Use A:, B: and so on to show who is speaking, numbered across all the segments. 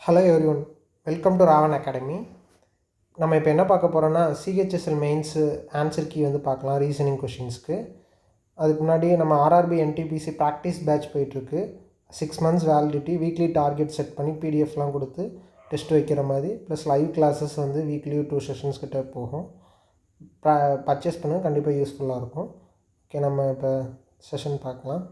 A: Hello everyone, welcome to Ravan academy. நம்ம இப்போ என்ன பார்க்க போகிறோன்னா சிஹெச்எஸ்எல் மெயின்ஸு ஆன்சர் கீ வந்து பார்க்கலாம் ரீசனிங் கொஷின்ஸ்க்கு. அதுக்கு முன்னாடி நம்ம ஆர்ஆர்பி என்டிபிசி ப்ராக்டிஸ் பேட்ச் போயிட்டுருக்கு. 6 months validity, weekly target set பண்ணி பிடிஎஃப்லாம் கொடுத்து டெஸ்ட் வைக்கிற மாதிரி, ப்ளஸ் லைவ் கிளாஸஸ் வந்து வீக்லி 2 செஷன்ஸ் கிட்ட போகும். பர்ச்சேஸ் பண்ண கண்டிப்பாக யூஸ்ஃபுல்லாக இருக்கும். ஓகே, நம்ம இப்போ செஷன் பார்க்கலாம்.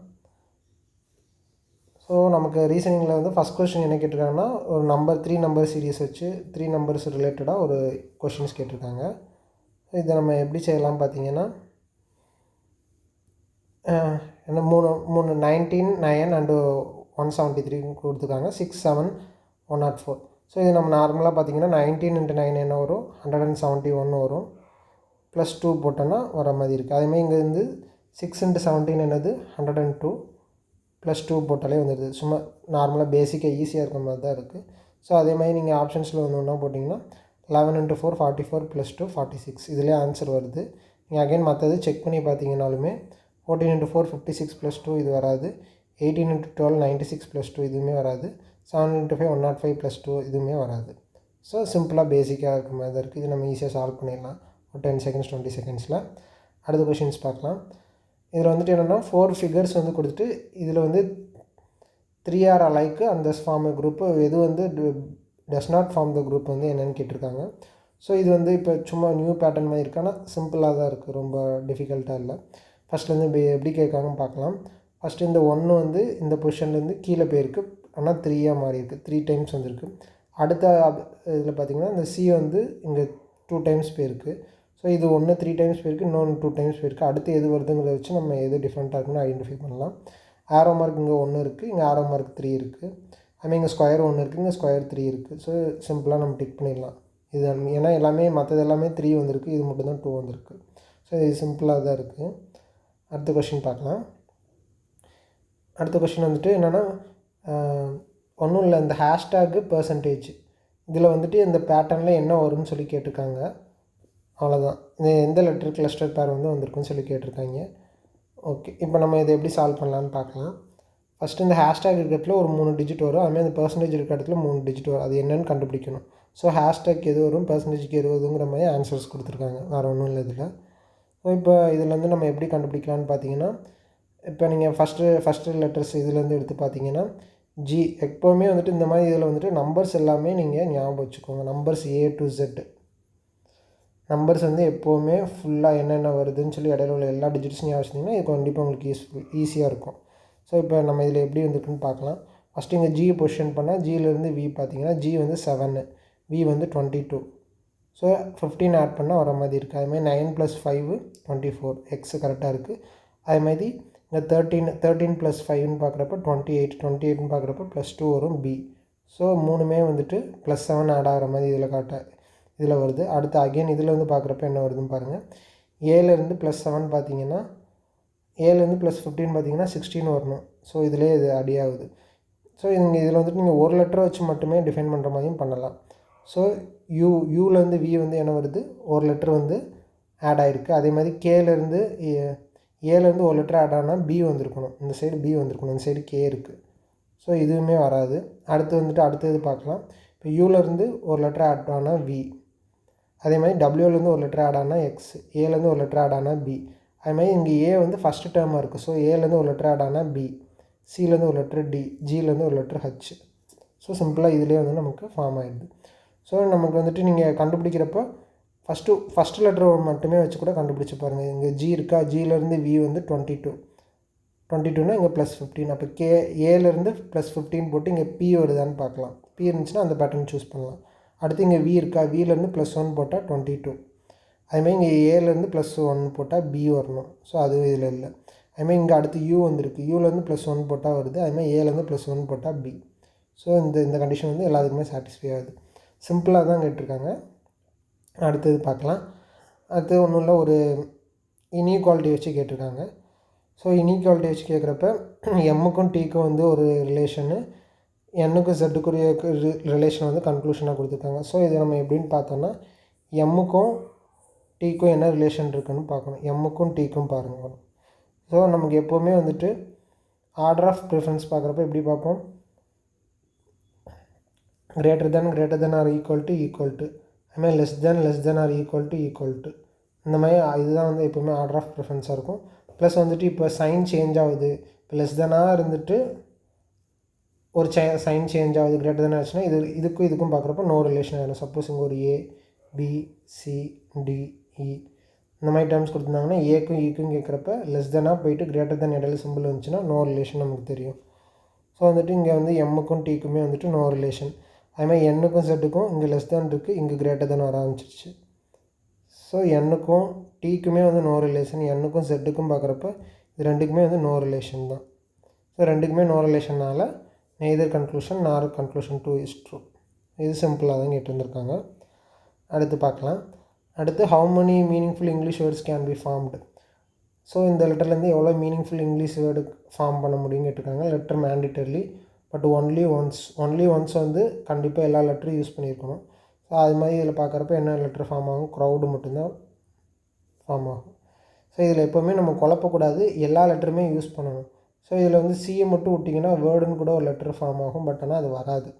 A: ஸோ நமக்கு ரீசனிங்கில் வந்து ஃபஸ்ட் கொஸ்டின் என்ன கேட்டிருக்காங்கன்னா, ஒரு நம்பர் 3 நம்பர் சீரீஸ் வச்சு 3 நம்பர்ஸ் ரிலேட்டடாக ஒரு கொஷின்ஸ் கேட்டிருக்காங்க. இதை நம்ம எப்படி செய்யலாம் பார்த்தீங்கன்னா, என்ன 19, 9 அண்டு 173 கொடுத்துருக்காங்க. 6, 7, 104. ஸோ இது நம்ம நார்மலாக பார்த்தீங்கன்னா 19 × 9 என்ன வரும், 171 வரும். +2 போட்டோன்னா வர மாதிரி இருக்குது. அதேமாதிரி இங்கே வந்து 6 × 17 என்னது 102, +2 போட்டாலே வந்துடுது. சும்மா நார்மலாக பேசிக்காக ஈஸியாக இருக்கிற மாதிரி தான் இருக்குது. ஸோ அதே மாதிரி நீங்கள் ஆப்ஷன்ஸில் வந்து ஒன்றா போட்டிங்கன்னா 11 × 4 44, +2 46. இதிலே ஆன்சர் வருது. நீங்கள் அகைன் மற்றது செக் பண்ணி பார்த்தீங்கன்னாலுமே 14 × 4 56, +2 இது வராது. 18 × 12 96, +2 இதுவுமே வராது. 7 × 5 105, +2 இதுவுமே வராது. ஸோ சிம்பிளாக பேசிக்காக இருக்கிற மாதிரி தான் இருக்குது. இது நம்ம ஈஸியாக சால்வ் பண்ணிடலாம் ஒரு 10 seconds 20 secondsல. அடுத்த கொஷின்ஸ் பார்க்கலாம். இதில் வந்துட்டு என்னென்னா 4 ஃபிகர்ஸ் வந்து கொடுத்துட்டு இதில் வந்து 3 are alike and thus form a group, எது வந்து does not form the group வந்து என்னென்னு கேட்டிருக்காங்க. ஸோ இது வந்து இப்போ சும்மா நியூ பேட்டர்ன் மாதிரி இருக்கானா சிம்பிளாக தான் இருக்குது, ரொம்ப டிஃபிகல்ட்டாக இல்லை. ஃபஸ்ட்லேருந்து எப்படி கேட்காங்கன்னு பார்க்கலாம். ஃபஸ்ட்டு இந்த 1 வந்து இந்த பொசிஷன்லேருந்து கீழே போயிருக்கு, ஆனால் 3 மாறி இருக்குது, 3 times வந்துருக்கு. அடுத்த இதில் பார்த்திங்கன்னா இந்த C வந்து இங்கே 2 times போயிருக்கு. ஸோ இது 1 3 times போயிருக்கு, இன்னொன்று 2 times போயிருக்கு. அடுத்து எது வருதுங்கிறத வச்சு நம்ம எது டிஃப்ரெண்ட்டாக இருக்குன்னு ஐடென்டிஃபை பண்ணலாம். ஆரோ மார்க் இங்கே 1 இருக்குது, இங்கே ஆரோ மார்க் 3 இருக்குது. அதுமாதிரி இங்கே ஸ்கொயர் 1 இருக்குது, இங்கே ஸ்கொயர் 3 இருக்குது. ஸோ சிம்பிளாக நம்ம டிக் பண்ணிடலாம். இது ஏன்னா எல்லாமே மற்றது எல்லாமே 3 வந்திருக்கு, இது மட்டும் தான் 2 வந்திருக்கு. ஸோ இது சிம்பிளாக தான் இருக்குது. அடுத்த கொஷின் பார்க்கலாம். அடுத்த கொஷின் வந்துட்டு என்னென்னா, ஒன்றும் இல்லை, இந்த ஹேஷ்டேக்கு பர்சன்டேஜ் இதில் வந்துட்டு இந்த பேட்டர்னில் என்ன வரும்னு சொல்லி கேட்டிருக்காங்க. அவ்வளோதான். இது எந்த லெட்டர் கிளஸ்டர் பேர் வந்து வந்திருக்குன்னு சொல்லி கேட்டிருக்காங்க. ஓகே, இப்போ நம்ம இதை எப்படி சால்வ் பண்ணலான்னு பார்க்கலாம். ஃபஸ்ட்டு இந்த ஹேஷ்டேக் இருக்கிறதுல ஒரு 3 digit வரும். அதுமாதிரி இந்த பர்சன்டேஜ் இருக்கிற இடத்துல 3 digit வரும். அது என்னென்னு கண்டுபிடிக்கணும். ஸோ ஹேஷ்டேக் எது வரும், பர்சன்டேஜுக்கு எது வருதுங்கிற மாதிரி ஆன்சர்ஸ் கொடுத்துருக்காங்க. வேறு ஒன்றும் இல்லை இதில். ஸோ இப்போ இதுலேருந்து நம்ம எப்படி கண்டுபிடிக்கலான்னு பார்த்தீங்கன்னா, இப்போ நீங்கள் ஃபஸ்ட்டு லெட்டர்ஸ் இதுலேருந்து எடுத்து பார்த்தீங்கன்னா G. எப்போவுமே வந்துட்டு இந்த மாதிரி இதில் வந்துட்டு நம்பர்ஸ் எல்லாமே நீங்கள் ஞாபகம் வச்சுக்கோங்க. Numbers A to Z numbers வந்து எப்போவுமே ஃபுல்லாக என்னென்ன வருதுன்னு சொல்லி இடையில உள்ள எல்லா டிஜிட்ஸும் ஞாபகம் வச்சிங்கன்னா இது கண்டிப்பாக உங்களுக்கு ஈஸியாக இருக்கும். ஸோ இப்போ நம்ம இதில் எப்படி வந்துருக்குன்னு பார்க்கலாம். ஃபஸ்ட்டு இங்கே G பொசிஷன் பண்ணால் Gலேருந்து V பார்த்தீங்கன்னா G வந்து 7, V வந்து 22. ஸோ 15 ஆட் பண்ணால் வர மாதிரி இருக்குது. அதுமாதிரி 9 + 5 24, X கரெக்டாக இருக்குது. அதுமாதிரி இங்கே 13 + 5ன்னு பார்க்குறப்ப 28ன்னு பார்க்குறப்ப +2 வரும் B. ஸோ மூணுமே வந்துட்டு +7 ஆட் ஆகிற மாதிரி இதில் வருது. அடுத்து அகெயின் இதில் வந்து பார்க்குறப்ப என்ன வருதுன்னு பாருங்கள். ஏலேருந்து +7 பார்த்தீங்கன்னா, ஏலேருந்து +15 பார்த்தீங்கன்னா 16 வரணும். ஸோ இதிலே இது அடி ஆகுது. ஸோ இதில் வந்துட்டு நீங்கள் ஒரு லெட்டரை வச்சு மட்டுமே டிஃபைன் பண்ணுற மாதிரியும் பண்ணலாம். ஸோ யூலேருந்து V வந்து என்ன வருது, ஒரு லெட்டர் வந்து ஆட் ஆகிருக்கு. அதே மாதிரி கேலேருந்து ஏலேருந்து ஒரு லெட்டர் ஆட் ஆனால் B வந்திருக்கணும், இந்த சைடு B வந்திருக்கணும், இந்த சைடு K இருக்குது. ஸோ இதுவுமே வராது. அடுத்தது பார்க்கலாம். இப்போ யூலேருந்து ஒரு லெட்டர் ஆட் ஆனால் V, அதே மாதிரி டபிள்யூலேருந்து ஒரு லெட்டர் ஆட் ஆனால் X, ஏலேருந்து ஒரு லெட்டர் ஆட் ஆனால் B. அதுமாதிரி இங்கே A வந்து ஃபஸ்ட்டு டேர்மாக இருக்குது. ஸோ ஏலேருந்து ஒரு லெட்டர் ஆட் ஆனால் B, சிலேருந்து ஒரு லெட்டர் D, ஜிலேருந்து ஒரு லெட்டர் H. ஸோ சிம்பிளாக இதிலே வந்து நமக்கு ஃபார்ம் ஆகிடுது. ஸோ நமக்கு வந்துட்டு நீங்கள் கண்டுபிடிக்கிறப்போ ஃபஸ்ட்டு லெட்டர் மட்டுமே வச்சு கூட கண்டுபிடிச்சி பாருங்கள். இங்கே G இருக்கா, ஜிலேருந்து V வந்து 22னா இங்கே +15. அப்போ ஏலேருந்து +15 போட்டு இங்கே P வருதான்னு பார்க்கலாம். P இருந்துச்சுன்னா அந்த பேட்டர்ன் சூஸ் பண்ணலாம். அடுத்து இங்கே V இருக்கா, Vலேருந்து +1 போட்டால் 22. அதுமாதிரி இங்கே ஏலேருந்து +1 போட்டால் B வரணும். ஸோ அதுவும் இதில் இல்லை. அதுமாதிரி இங்கே அடுத்து U வந்துருக்கு, யூலேருந்து +1 போட்டால் வருது. அதுமாதிரி ஏலேருந்து +1 போட்டால் B. ஸோ இந்த கண்டிஷன் வந்து எல்லாத்துக்குமே சாட்டிஸ்ஃபை ஆகுது. சிம்பிளாக தான் கேட்டிருக்காங்க. அடுத்தது பார்க்கலாம். அடுத்தது ஒன்றும் இல்லை, ஒரு இன்இக்வாலிட்டி வச்சு கேட்டிருக்காங்க. ஸோ இன்இக்வாலிட்டி வச்சு கேட்குறப்ப எம்முக்கும் Tக்கும் வந்து ஒரு ரிலேஷனு, Nக்கும் Zக்குரிய ரிலேஷன் வந்து கன்க்ளூஷனாக கொடுத்துருக்காங்க. ஸோ இதை நம்ம எப்படின்னு பார்த்தோன்னா, எம்முக்கும் Tக்கும் என்ன ரிலேஷன் இருக்குதுன்னு பார்க்கணும். எம்முக்கும் Tக்கும் பாருங்கள். ஸோ நமக்கு எப்போவுமே வந்துட்டு ஆர்டர் ஆஃப் ப்ரிஃபரன்ஸ் பார்க்குறப்ப எப்படி பார்ப்போம், greater than or equal to அதுமாதிரி less than or equal to இந்த மாதிரி இதுதான் வந்து எப்போவுமே ஆர்டர் ஆஃப் ப்ரிஃபரன்ஸாக இருக்கும். ப்ளஸ் வந்துட்டு இப்போ சைன் சேஞ்ச் ஆகுது. இப்போ லெஸ் தெனாக இருந்துட்டு ஒரு சைன் சேஞ்ச் ஆகுது, கிரேட்டர் தென் ஆச்சுன்னா இதுக்கும் பார்க்குறப்ப நோ ரிலேஷன் ஆகிடும். சப்போஸ் இங்கே ஒரு ஏ பி சி டி இ இந்த மாதிரி டேர்ம்ஸ் கொடுத்துருந்தாங்கன்னா ஏக்கும் ஈக்கும் கேட்குறப்ப லெஸ் தெனாக போயிட்டு கிரேட்டர் தென் இடையில சிம்பிள் வந்துச்சுன்னா நோ ரிலேஷன் நமக்கு தெரியும். ஸோ வந்துட்டு இங்கே வந்து எம்முக்கும் டீக்குமே வந்துட்டு நோ ரிலேஷன். அதுமாதிரி எண்ணுக்கும் செட்டுக்கும் இங்கே லெஸ் தென் இருக்குது, இங்கே கிரேட்டர் தென் வர ஆரம்பிச்சிருச்சு. ஸோ எண்ணுக்கும் டீக்குமே வந்து நோ ரிலேஷன், எண்ணுக்கும் செட்டுக்கும் பார்க்குறப்ப இது ரெண்டுக்குமே வந்து நோ ரிலேஷன் தான். ஸோ ரெண்டுக்குமே நோ ரிலேஷனால் நெய்தர் கன்க்ளூஷன் நார் கன்க்ளூஷன் 2 is true. இது சிம்பிளாக தான் கேட்டிருந்துருக்காங்க. அடுத்து பார்க்கலாம். அடுத்து how many meaningful English words can be formed. So இந்த லெட்டர்லேருந்து எவ்வளோ மீனிங்ஃபுல் இங்கிலீஷ் வேர்டு ஃபார்ம் பண்ண முடியும்னு கேட்டிருக்காங்க. லெட்டர் மேண்டிட்டர்லி பட் ஒன்லி ஒன்ஸ் வந்து கண்டிப்பாக எல்லா லெட்டரும் யூஸ் பண்ணியிருக்கணும். ஸோ அது மாதிரி இதில் பார்க்குறப்ப என்ன லெட்டர் ஃபார்ம் ஆகும், க்ரௌடு மட்டும்தான் ஃபார்ம் ஆகும். ஸோ இதில் எப்போவுமே நம்ம குழப்பக்கூடாது, எல்லா லெட்டருமே யூஸ் பண்ணணும். ஸோ இதில் வந்து சியை மட்டும் விட்டிங்கன்னா வேர்டுன்னு கூட ஒரு லெட்டர் ஃபார்ம் ஆகும், பட் ஆனால் அது வராது.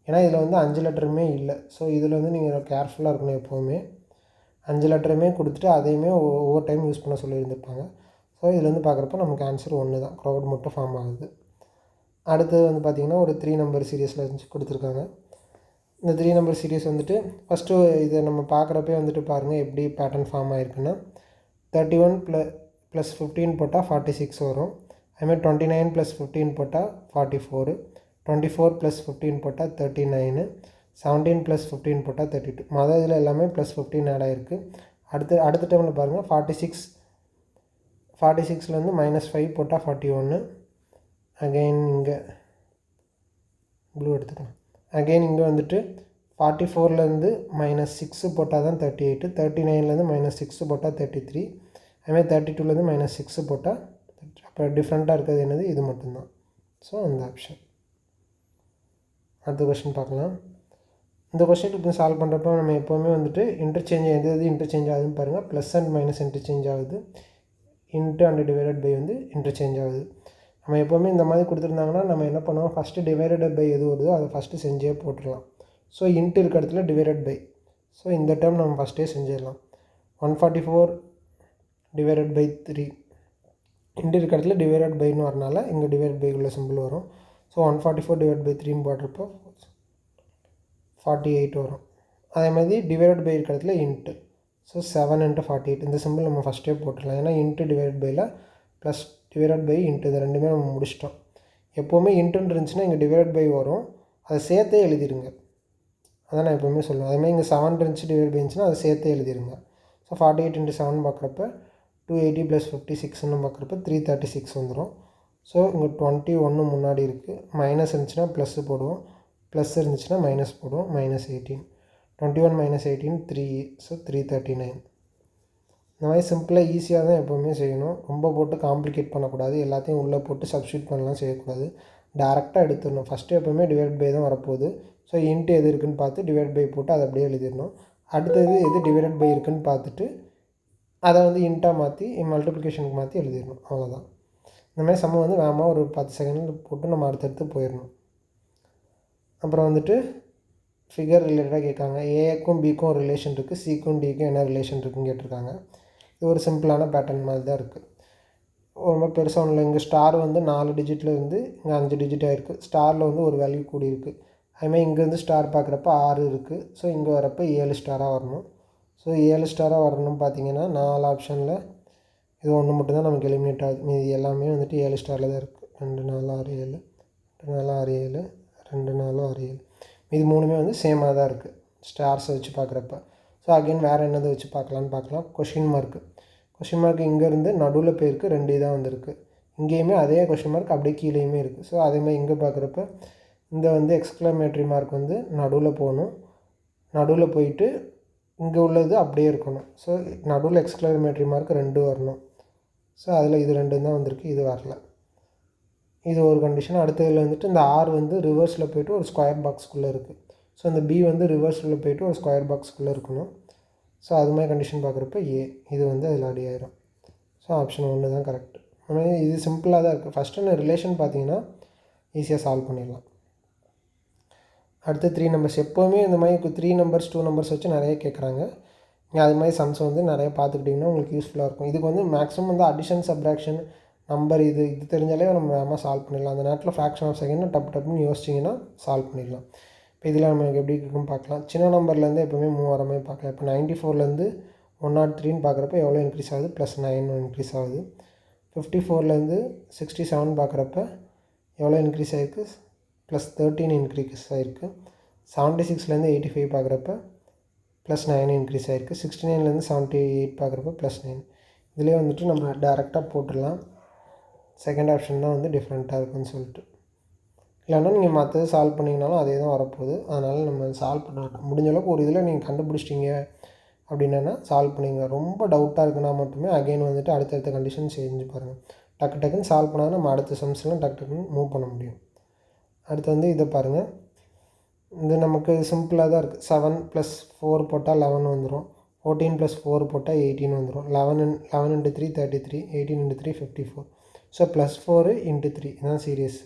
A: ஏன்னா இதில் வந்து 5 லெட்டருமே இல்லை. ஸோ இதில் வந்து நீங்கள் கேர்ஃபுல்லாக இருக்கணும். எப்போவுமே 5 லெட்டருமே கொடுத்துட்டு அதையுமே ஒவ்வொரு டைம் யூஸ் பண்ண சொல்லியிருந்துருப்பாங்க. ஸோ இதில் வந்து பார்க்குறப்ப நமக்கு ஆன்சர் ஒன்று தான், க்ரௌட் மட்டும் ஃபார்ம் ஆகுது. அடுத்தது வந்து பார்த்திங்கன்னா ஒரு 3 நம்பர் சீரியஸில் இருந்துச்சு கொடுத்துருக்காங்க. இந்த 3 நம்பர் சீரியஸ் வந்துட்டு ஃபஸ்ட்டு இதை நம்ம பார்க்குறப்பே வந்துட்டு பாருங்கள் எப்படி பேட்டர்ன் ஃபார்ம் ஆகிருக்குன்னா 31 + 15 போட்டால் 46 வரும். அதுமாதிரி 29 + 15 போட்டால் 44, 24 + 15 போட்டால் 39, 17 + 15 போட்டால் 32. மொதல் இதில் எல்லாமே +15 ஆட் ஆகிருக்கு. அடுத்த டைமில் பாருங்கள் 46லேருந்து -5 போட்டால் 41. அகெயின் இங்கே ப்ளூ எடுத்துக்கலாம். அகெயின் இங்கே வந்துட்டு 44லேருந்து -6 போட்டால் தான் 38, 39லேருந்து -6 போட்டால் 33, அதுமாதிரி 32லேருந்து -6 போட்டால் அப்போ டிஃப்ரெண்ட்டாக இருக்கிறது என்னது, இது மட்டும்தான். ஸோ அந்த ஆப்ஷன். அடுத்த கொஸ்டின் பார்க்கலாம். இந்த கொஸ்டின் இப்போ சால்வ் பண்ணுறப்போ நம்ம எப்போவுமே வந்துட்டு இன்டர்சேஞ்ச் எது இன்டர்சேஞ்ச் ஆகுதுன்னு பாருங்கள். ப்ளஸ் அண்ட் மைனஸ் இன்டர்சேஞ்ச் ஆகுது, இன்ட்டு அண்ட் டிவைடட் பை வந்து இன்டர்சேஞ்ச் ஆகுது. நம்ம எப்போவுமே இந்த மாதிரி கொடுத்துருந்தாங்கன்னா நம்ம என்ன பண்ணுவோம், ஃபஸ்ட்டு டிவைடட் பை எது வருதோ அதை ஃபஸ்ட்டு செஞ்சே போட்டுடலாம். ஸோ இன்ட்டு இருக்க இடத்துல டிவைடட் பை. ஸோ இந்த டேர்ம் நம்ம ஃபஸ்ட்டே செஞ்சிடலாம். 144 டிவைடட் பை 3 இன்ட்டு இருக்க இடத்துல டிவைடட் பைன்னு வரனால இங்கே டிவைடட் பை உள்ள சிம்பிள் வரும். ஸோ 144 டிவைட் பை 3ன்னு போடுறப்போ 48 வரும். அதே மாதிரி டிவைடட் பை இருக்க இடத்துல இன்ட்டு. ஸோ 7 × 48 இந்த சிம்பிள் நம்ம ஃபஸ்ட்டே போட்டுடலாம். ஏன்னா இன்ட்டு டிவைட் பையில் ப்ளஸ் டிவைடட் பை இன்ட்டு இது ரெண்டுமே நம்ம முடிச்சிட்டோம். எப்போவுமே இன்ட்டுன்னு இருந்துச்சுன்னா இங்கே டிவைட் பை வரும், அதை சேர்த்தே எழுதிடுங்க. அதான் நான் எப்போவுமே சொல்லுவேன். அதேமாதிரி இங்கே 7 இருந்துச்சு டிவைட் பை இருந்துச்சுன்னா அதை சேர்த்தே எழுதிடுங்க. ஸோ 48 × 7 பார்க்குறப்ப 280 + 56ன்னு பார்க்குறப்ப 336 வந்துடும். ஸோ இங்கே 21 முன்னாடி இருக்குது, மைனஸ் இருந்துச்சுன்னா ப்ளஸ்ஸு போடுவோம், ப்ளஸ் இருந்துச்சுன்னா மைனஸ் போடுவோம், -18. 21 - 18 3, ஸோ 339. இந்த மாதிரி சிம்பிளாக ஈஸியாக தான் எப்போவுமே செய்யணும். ரொம்ப போட்டு காம்ப்ளிகேட் பண்ணக்கூடாது, எல்லாத்தையும் உள்ளே போட்டு சப்ஸ்டியூட் பண்ணலாம் செய்யக்கூடாது. டேரெக்டாக எடுத்துடணும். ஃபஸ்ட்டு எப்போவுமே டிவைட் பை தான் வரப்போகுது. ஸோ இன்ட்டு எது இருக்குதுன்னு பார்த்து டிவைட் பை போட்டு அதை அப்படியே எழுதிடணும். அடுத்தது எது டிவைட் பை இருக்குதுன்னு பார்த்துட்டு அதை வந்து இன்ட்டாக மாற்றி மல்டிப்ளிகேஷனுக்கு மாற்றி எழுதிடணும். அவ்வளோதான். இந்த மாதிரி சம்ம வந்து வேகமாக ஒரு 10 செகண்டில் போட்டு நம்ம அடுத்தடுத்து போயிடணும். அப்புறம் வந்துட்டு ஃபிகர் ரிலேட்டடாக கேட்காங்க. ஏக்கும் பிக்கும் ஒரு ரிலேஷன் இருக்குது, சிக்கும் டிக்கும் என்ன ரிலேஷன் இருக்குதுன்னு கேட்டிருக்காங்க. இது ஒரு சிம்பிளான பேட்டர்ன் மாதிரி தான் இருக்குது. ரொம்ப பெருசாக ஒன்றும் இல்லை. இங்கே ஸ்டார் வந்து 4 டிஜிட்டில் இருந்து இங்கே 5 டிஜிட் ஆகிருக்கு. ஸ்டாரில் வந்து ஒரு வேல்யூ கூடி இருக்குது. அதுமாதிரி இங்கேருந்து ஸ்டார் பார்க்குறப்ப 6 இருக்குது. ஸோ இங்கே வரப்போ 7 ஸ்டாராக வரணும். ஸோ 7 ஸ்டாராக வரணும்னு பார்த்தீங்கன்னா 4 ஆப்ஷனில் இது ஒன்று மட்டும்தான் நமக்கு எலிமினேட் ஆகுது. மீதி எல்லாமே வந்துட்டு 7 ஸ்டாரில் தான் இருக்குது. 2 4 6 7, 2 4 6 7, 2 4 6 7. மீதி 3மே வந்து சேமாக தான் இருக்குது ஸ்டார்ஸை வச்சு பார்க்குறப்ப. ஸோ அகெயின் வேறு என்னதை வச்சு பார்க்கலாம். கொஷின் மார்க் இங்கேருந்து நடுவில் போயிருக்கு, 2 இதாக வந்திருக்கு. இங்கேயுமே அதே கொஷின் மார்க் அப்படியே கீழேயுமே இருக்குது. ஸோ அதேமாதிரி இங்கே பார்க்குறப்ப இந்த வந்து எக்ஸ்க்ளமேட்ரி மார்க் வந்து நடுவில் போகணும், நடுவில் போயிட்டு இங்கே உள்ளது அப்படியே இருக்கணும். ஸோ நடுவில் எக்ஸ்க்ளமேட்ரி மார்க் 2 வரணும். ஸோ அதில் இது 2 தான் வந்திருக்கு, இது வரல. இது ஒரு கண்டிஷன். அடுத்ததில் வந்துட்டு இந்த ஆர் வந்து ரிவர்ஸில் போய்ட்டு ஒரு ஸ்கொயர் பாக்ஸ்க்குள்ளே இருக்குது. ஸோ இந்த பி வந்து ரிவர்ஸில் போய்ட்டு ஒரு ஸ்கொயர் பாக்ஸ்க்குள்ளே இருக்கணும். ஸோ அது மாதிரி கண்டிஷன் பார்க்குறப்ப ஏ இது வந்து அதில் அடி ஆயிரும். ஸோ ஆப்ஷன் 1 தான் கரெக்ட். ஆனால் இது சிம்பிளாக தான் இருக்குது. ஃபஸ்ட்டு ரிலேஷன் பார்த்தீங்கன்னா ஈஸியாக சால்வ் பண்ணிடலாம். அடுத்து 3 நம்பர்ஸ். எப்போவுமே இந்த மாதிரி 3 நம்பர்ஸ் 2 நம்பர்ஸ் வச்சு நிறைய கேட்குறாங்க. நீங்கள் அது மாதிரி சம்ஸ் வந்து நிறைய பார்த்துக்கிட்டிங்கன்னா உங்களுக்கு யூஸ்ஃபுல்லாக இருக்கும். இதுக்கு வந்து மேக்ஸிமம் வந்து அடிஷன் சப்ராக்ஷன் நம்பர் இது தெரிஞ்சாலே நம்ம வேகமாக சால்வ் பண்ணிடலாம். அந்த நேரத்தில் ஃப்ராக்ஷன் ஆஃப் செகண்ட் டப்புன்னு யோசிச்சிங்கன்னா சால்வ் பண்ணிடலாம். இப்போ இதில் நமக்கு எப்படி இருக்குன்னு பார்க்கலாம். சின்ன நம்பர்லேருந்து எப்போவுமே மூவ் வர மாதிரி பார்க்கலாம். இப்போ 94லேருந்து 103ன்னு பார்க்குறப்ப எவ்வளோ இன்க்ரீஸ் ஆகுது, +9 இன்க்ரீஸ் ஆகுது. 54லேருந்து 67 பார்க்குறப்ப எவ்வளோ இன்க்ரீஸ் ஆகிருக்கு, +13 இன்க்ரீஸ் ஆகிருக்கு. 76லேருந்து 85 பார்க்குறப்ப +9 இன்க்ரீஸ் ஆகிருக்கு. 69லேருந்து 78 பார்க்குறப்ப +9. இதிலே வந்துட்டு நம்ம டேரெக்டாக போட்டுடலாம். செகண்ட் ஆப்ஷன் தான் வந்து டிஃப்ரெண்ட்டாக இருக்குன்னு சொல்லிட்டு. இல்லைன்னா நீங்கள் மற்றது சால்வ் பண்ணிங்கனாலும் அதே தான் வரப்போகுது. அதனால் நம்ம சால்வ் பண்ண முடிஞ்ச அளவுக்கு ஒரு இதில் நீங்கள் கண்டுபிடிச்சிட்டிங்க அப்படின்னா சால்வ் பண்ணிங்க. ரொம்ப டவுட்டாக இருக்குன்னா மட்டுமே அகைன் வந்துட்டு அடுத்தடுத்த கண்டிஷன் செஞ்சு பாருங்கள். டக்குன்னு சால்வ் பண்ணால் நம்ம அடுத்த சம்ஸ்லாம் டக்குன்னு மூவ் பண்ண முடியும். அடுத்து வந்து இதை பாருங்கள். இது நமக்கு சிம்பிளாக தான் இருக்குது. 7 + 4 போட்டால் 11 வந்துடும். 14 + 4 போட்டால் 18 வந்துடும். 11 × 3 33, 18 × 3 54. ஸோ +4 × 3 இதுதான் சீரியஸ்.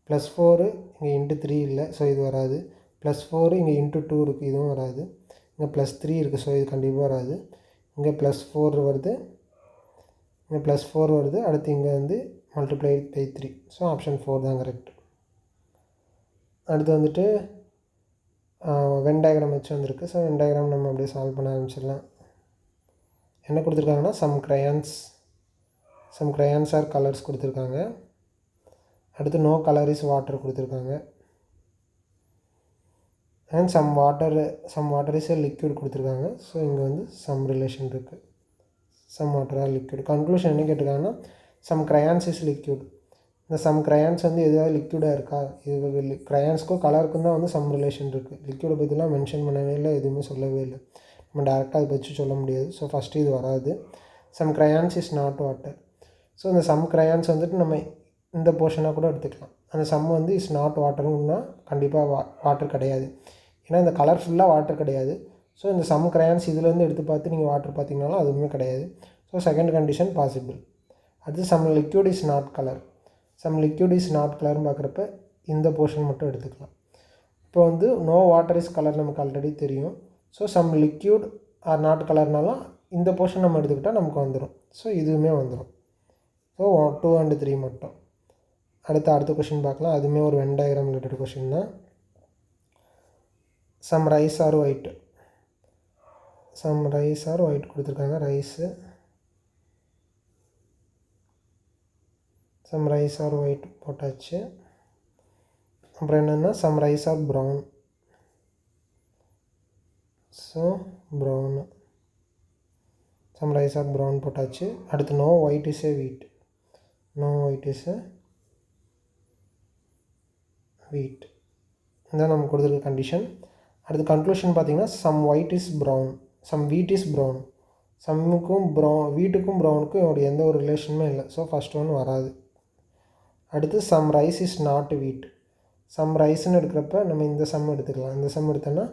A: +4 இங்கே ×3 இல்லை, ஸோ இது வராது. +4 இங்கே ×2 இருக்குது, இதுவும் வராது. இங்கே +3 இருக்குது, ஸோ இது கண்டிப்பாக வராது. இங்கே +4 வருது, இங்கே +4 வருது. அடுத்து இங்கே வந்து ×3. ஸோ ஆப்ஷன் 4 தான் கரெக்ட். அடுத்து வந்துட்டு வென் டயக்ராம் வச்சு வந்திருக்கு. ஸோ வென் டயக்ராம் நம்ம அப்படியே சால்வ் பண்ண ஆரம்பிச்சிடலாம். என்ன கொடுத்துருக்காங்கன்னா சம் crayons ஆர் கலர்ஸ் கொடுத்துருக்காங்க. அடுத்து நோ கலர் இஸ் வாட்டர் கொடுத்துருக்காங்க. And some water is a liquid கொடுத்துருக்காங்க. ஸோ இங்கே வந்து சம் ரிலேஷன் இருக்குது. Some water are liquid. Conclusion என்ன கேட்டிருக்காங்கன்னா சம் crayons இஸ் லிக்விட். இந்த சம் crayons வந்து எதாவது லிக்விடாக இருக்கா, இது க்ரையான்ஸ்க்கும் கலருக்கும் தான் வந்து சம் ரிலேஷன் இருக்குது. லிக்விடை பற்றிலாம் மென்ஷன் பண்ணவே இல்லை, எதுவுமே சொல்லவே இல்லை. நம்ம டேரெக்டாக அதை வச்சு சொல்ல முடியாது. ஸோ ஃபஸ்ட்டு இது வராது. Some crayons is not water. So இந்த சம் crayons வந்துட்டு நம்ம இந்த போர்ஷனாக கூட எடுத்துக்கலாம். அந்த சம் வந்து இஸ் நாட் வாட்டர்னா கண்டிப்பாக வாட்டர் கிடையாது. ஏன்னா இந்த கலர் ஃபுல்லாக வாட்டர் கிடையாது. ஸோ இந்த சம் crayons இதுலேருந்து எடுத்து பார்த்து நீங்கள் வாட்டர் பார்த்தீங்கனாலும் அதுவுமே கிடையாது. So second condition possible. அடுத்து some liquid is not colour. Some liquid is not கலர்னு பார்க்குறப்ப இந்த போர்ஷன் மட்டும் எடுத்துக்கலாம். இப்போ வந்து நோ வாட்டர் இஸ் கலர் நமக்கு ஆல்ரெடி தெரியும். So some liquid are not கலர்னாலும் இந்த போர்ஷன் நம்ம எடுத்துக்கிட்டால் நமக்கு வந்துடும். ஸோ இதுவுமே வந்துடும். ஸோ 2 and 3 மட்டும். அடுத்த கொஷின் பார்க்கலாம். அதுவுமே ஒரு வென் டயக்ராம் ரிலேட்டட் கொஷின் தான். Some rice are white. Some rice are white கொடுத்துருக்காங்க. சம் ரைஸ் ஆர் ஒயிட் போட்டாச்சு. அப்புறம் என்னென்னா some rice are brown. So brown. Some rice are brown போட்டாச்சு. அடுத்து நோ ஒயிட் இஸ் எ வீட். நோ ஒயிட் இஸ் எ வீட். இதுதான் நம்ம கொடுத்துருக்க கண்டிஷன். அடுத்து கன்க்ளூஷன் பார்த்திங்கன்னா some white is brown, some wheat is brown. சம்முக்கும் வீட்டுக்கும் ப்ரௌனுக்கும் எந்த ஒரு ரிலேஷனுமே இல்லை. ஸோ ஃபஸ்ட் ஒன் வராது. அடுத்து சம் ரைஸ் இஸ் நாட் வீட். சம் ரைஸ்ன்னு எடுக்கிறப்ப நம்ம இந்த சம் எடுத்துக்கலாம். இந்த சம் எடுத்தோன்னா